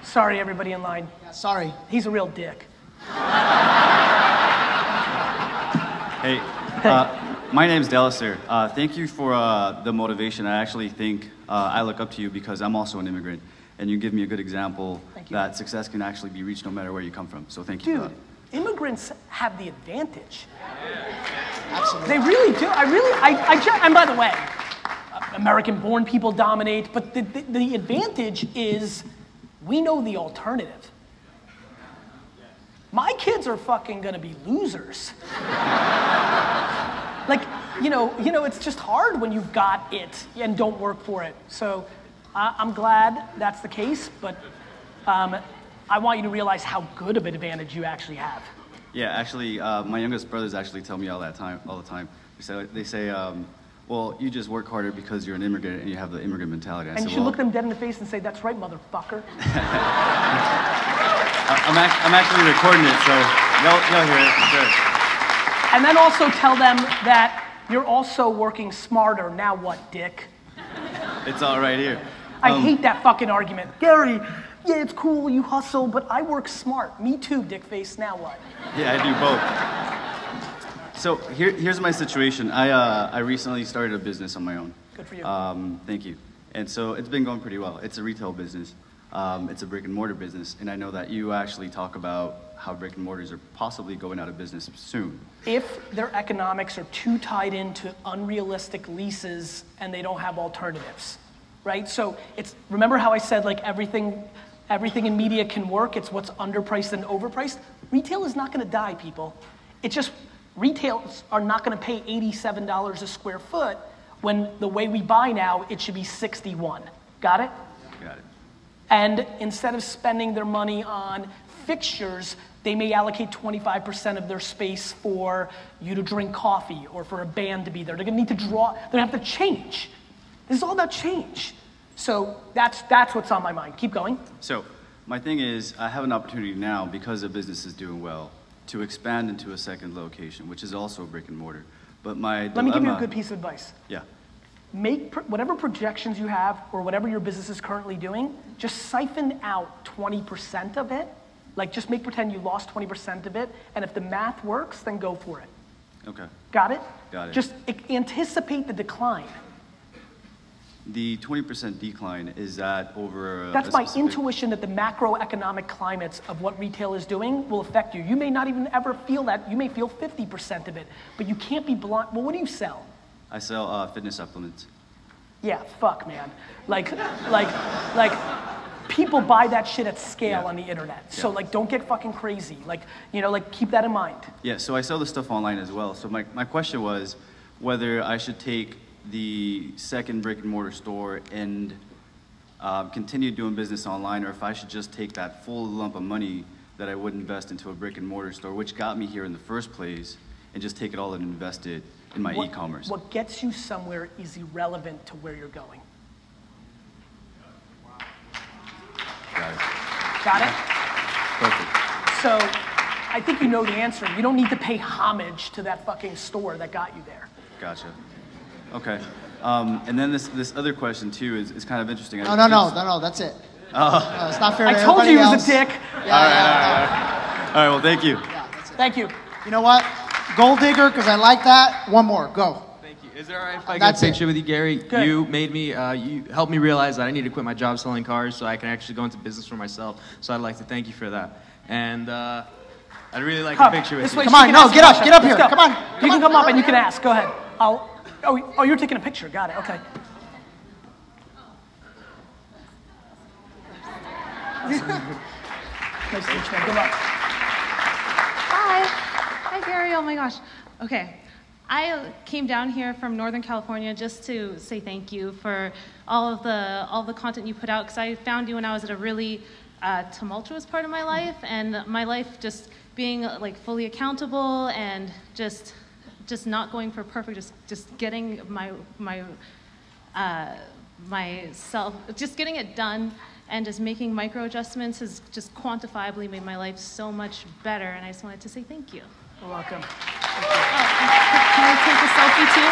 Sorry, everybody in line. Yeah, sorry. He's a real dick. Hey, my name's Delister. Thank you for the motivation. I actually think I look up to you because I'm also an immigrant, and you give me a good example that success can actually be reached no matter where you come from. So thank you for that. Dude, immigrants have the advantage. Absolutely. They really do. And by the way, American-born people dominate, but the advantage is we know the alternative. My kids are fucking gonna be losers. Like, it's just hard when you've got it and don't work for it. So I'm glad that's the case, but I want you to realize how good of an advantage you actually have. Yeah, actually, my youngest brothers actually tell me all the time. They say, well, you just work harder because you're an immigrant and you have the immigrant mentality. And you should look them dead in the face and say, that's right, motherfucker. I'm actually recording it, so you'll hear it for sure. And then also tell them that you're also working smarter. Now what, dick? It's all right here. I hate that fucking argument. Gary, yeah, it's cool, you hustle, but I work smart. Me too, dick face, now what? Yeah, I do both. So here's my situation. I recently started a business on my own. Good for you. Thank you. And so it's been going pretty well. It's a retail business. It's a brick and mortar business. And I know that you actually talk about how brick and mortars are possibly going out of business soon. If their economics are too tied into unrealistic leases and they don't have alternatives, right? So remember how I said like everything in media can work, it's what's underpriced and overpriced? Retail is not gonna die, people. It's just, retailers are not gonna pay $87 a square foot when the way we buy now, it should be 61. Got it? Got it. And instead of spending their money on fixtures, they may allocate 25% of their space for you to drink coffee or for a band to be there. They're gonna need to draw, they're gonna have to change. This is all about change. So that's what's on my mind. Keep going. So my thing is, I have an opportunity now, because the business is doing well, to expand into a second location, which is also a brick and mortar. But my Let me give you a good piece of advice. Yeah. Make whatever projections you have or whatever your business is currently doing, just siphon out 20% of it. Like just pretend you lost 20% of it, and if the math works, then go for it. Okay. Got it? Got it. Just anticipate the decline. The 20% decline, is that over That's a my specific... intuition that the macroeconomic climates of what retail is doing will affect you. You may not even ever feel that. You may feel 50% of it, but you can't be blind. Well, what do you sell? I sell fitness supplements. Yeah, fuck, man. Like, people buy that shit at scale on the internet. So like, don't get fucking crazy. Like, keep that in mind. Yeah, so I sell this stuff online as well. So my question was whether I should take the second brick and mortar store and continue doing business online, or if I should just take that full lump of money that I would invest into a brick and mortar store, which got me here in the first place, and just take it all and invest it in my e-commerce. What gets you somewhere is irrelevant to where you're going. Got it. Got it? Perfect. So I think you know the answer. You don't need to pay homage to that fucking store that got you there. Gotcha. Okay. And then this other question too is kind of interesting. No, that's it. Oh. It's not fair to I told everybody you he was else. a dick. All right, well, thank you. Yeah, that's it. Thank you. You know what? Gold digger, because I like that. One more, go. Thank you. Is it all right if I get a picture with you, Gary? Good. You made me, you helped me realize that I need to quit my job selling cars so I can actually go into business for myself. So I'd like to thank you for that. And I'd really like a picture with you. Come on, no, get up here. Come on. You can come up and you can ask. Go ahead. Oh, you're taking a picture. Got it. Okay. Nice to meet you. Good luck. Hi, Gary. Oh my gosh. Okay. I came down here from Northern California just to say thank you for all of the content you put out, because I found you when I was at a really tumultuous part of my life, and my life just being like fully accountable and just not going for perfect, just getting myself, just getting it done and just making micro adjustments has just quantifiably made my life so much better, and I just wanted to say thank you. You're welcome. Can I take a selfie too?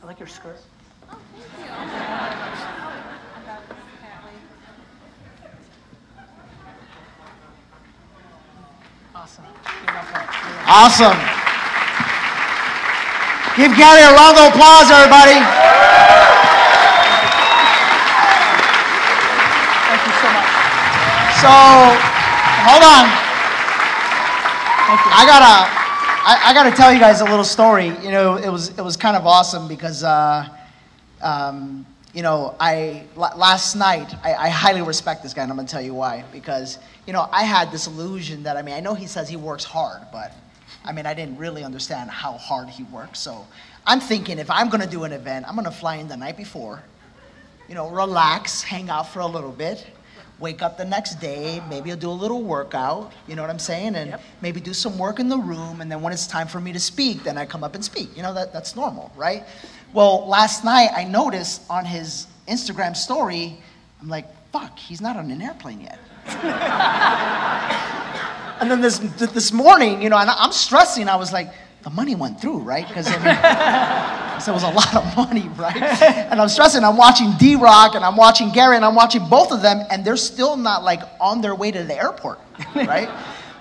I like your skirt. Oh, thank you. Awesome. Awesome. Give Gary a round of applause, everybody. Thank you so much. So, hold on. I gotta tell you guys a little story. You know, it was kind of awesome because you know, last night I highly respect this guy, and I'm gonna tell you why. Because you know, I had this illusion that, I mean, I know he says he works hard, but I mean, I didn't really understand how hard he works. So I'm thinking, if I'm gonna do an event, I'm gonna fly in the night before, you know, relax, hang out for a little bit, wake up the next day, maybe I'll do a little workout, you know what I'm saying? And maybe do some work in the room, and then when it's time for me to speak, then I come up and speak. You know, that's normal, right? Well, last night I noticed on his Instagram story, I'm like, fuck, he's not on an airplane yet. And then this morning, you know, and I'm stressing, I was like, the money went through, right? Because I mean, So it was a lot of money, right? And I'm stressing. I'm watching D-Rock and I'm watching Gary and I'm watching both of them, and they're still not like on their way to the airport, right?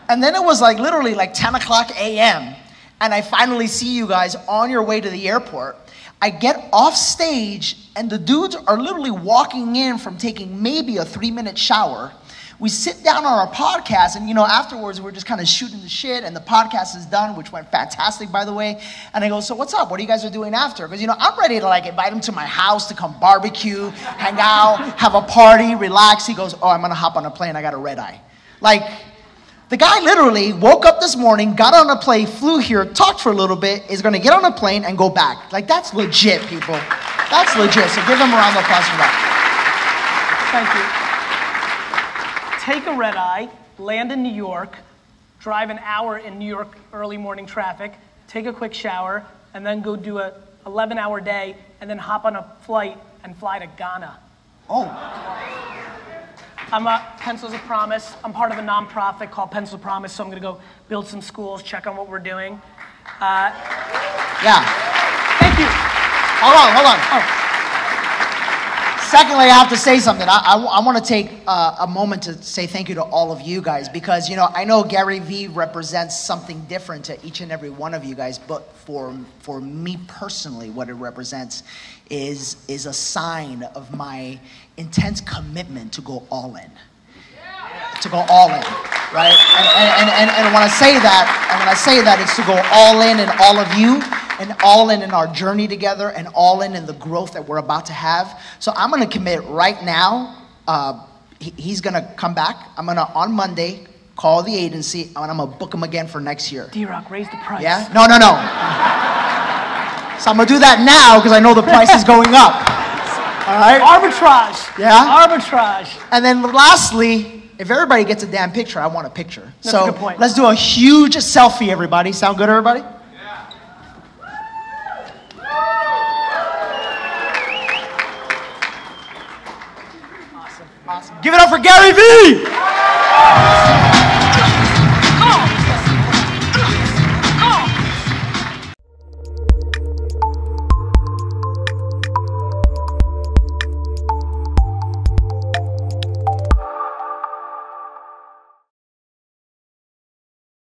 And then it was like literally like 10 o'clock a.m. and I finally see you guys on your way to the airport. I get off stage and the dudes are literally walking in from taking maybe a 3-minute shower. We sit down on our podcast, and afterwards we're just kind of shooting the shit, and the podcast is done, which went fantastic, by the way. And I go, so what's up? What are you guys are doing after? Because I'm ready to like invite him to my house to come barbecue, hang out, have a party, relax. He goes, oh, I'm gonna hop on a plane. I got a red eye. Like, the guy literally woke up this morning, got on a plane, flew here, talked for a little bit, is gonna get on a plane and go back. Like, that's legit, people. That's legit. So give him a round of applause for that. Thank you. Take a red eye, land in New York, drive an hour in New York early morning traffic, take a quick shower, and then go do a 11-hour day, and then hop on a flight and fly to Ghana. Oh. I'm Pencils of Promise. I'm part of a nonprofit called Pencils of Promise, so I'm gonna go build some schools, check on what we're doing. Yeah. Thank you. Hold on. Oh. Secondly, I have to say something. I want to take a moment to say thank you to all of you guys, because I know Gary Vee represents something different to each and every one of you guys, but for me personally, what it represents is a sign of my intense commitment to go all in. To go all in, right? And when I say that, it's to go all in all of you, and all in our journey together, and all in the growth that we're about to have. So I'm going to commit right now. He's going to come back. I'm going to, on Monday, call the agency, and I'm going to book him again for next year. D-Rock, raise the price. Yeah? No. So I'm going to do that now because I know the price is going up. All right? Arbitrage. Yeah? Arbitrage. And then lastly, if everybody gets a damn picture, I want a picture. That's a good point. Let's do a huge selfie, everybody. Sound good, everybody? Give it up for Gary Vee!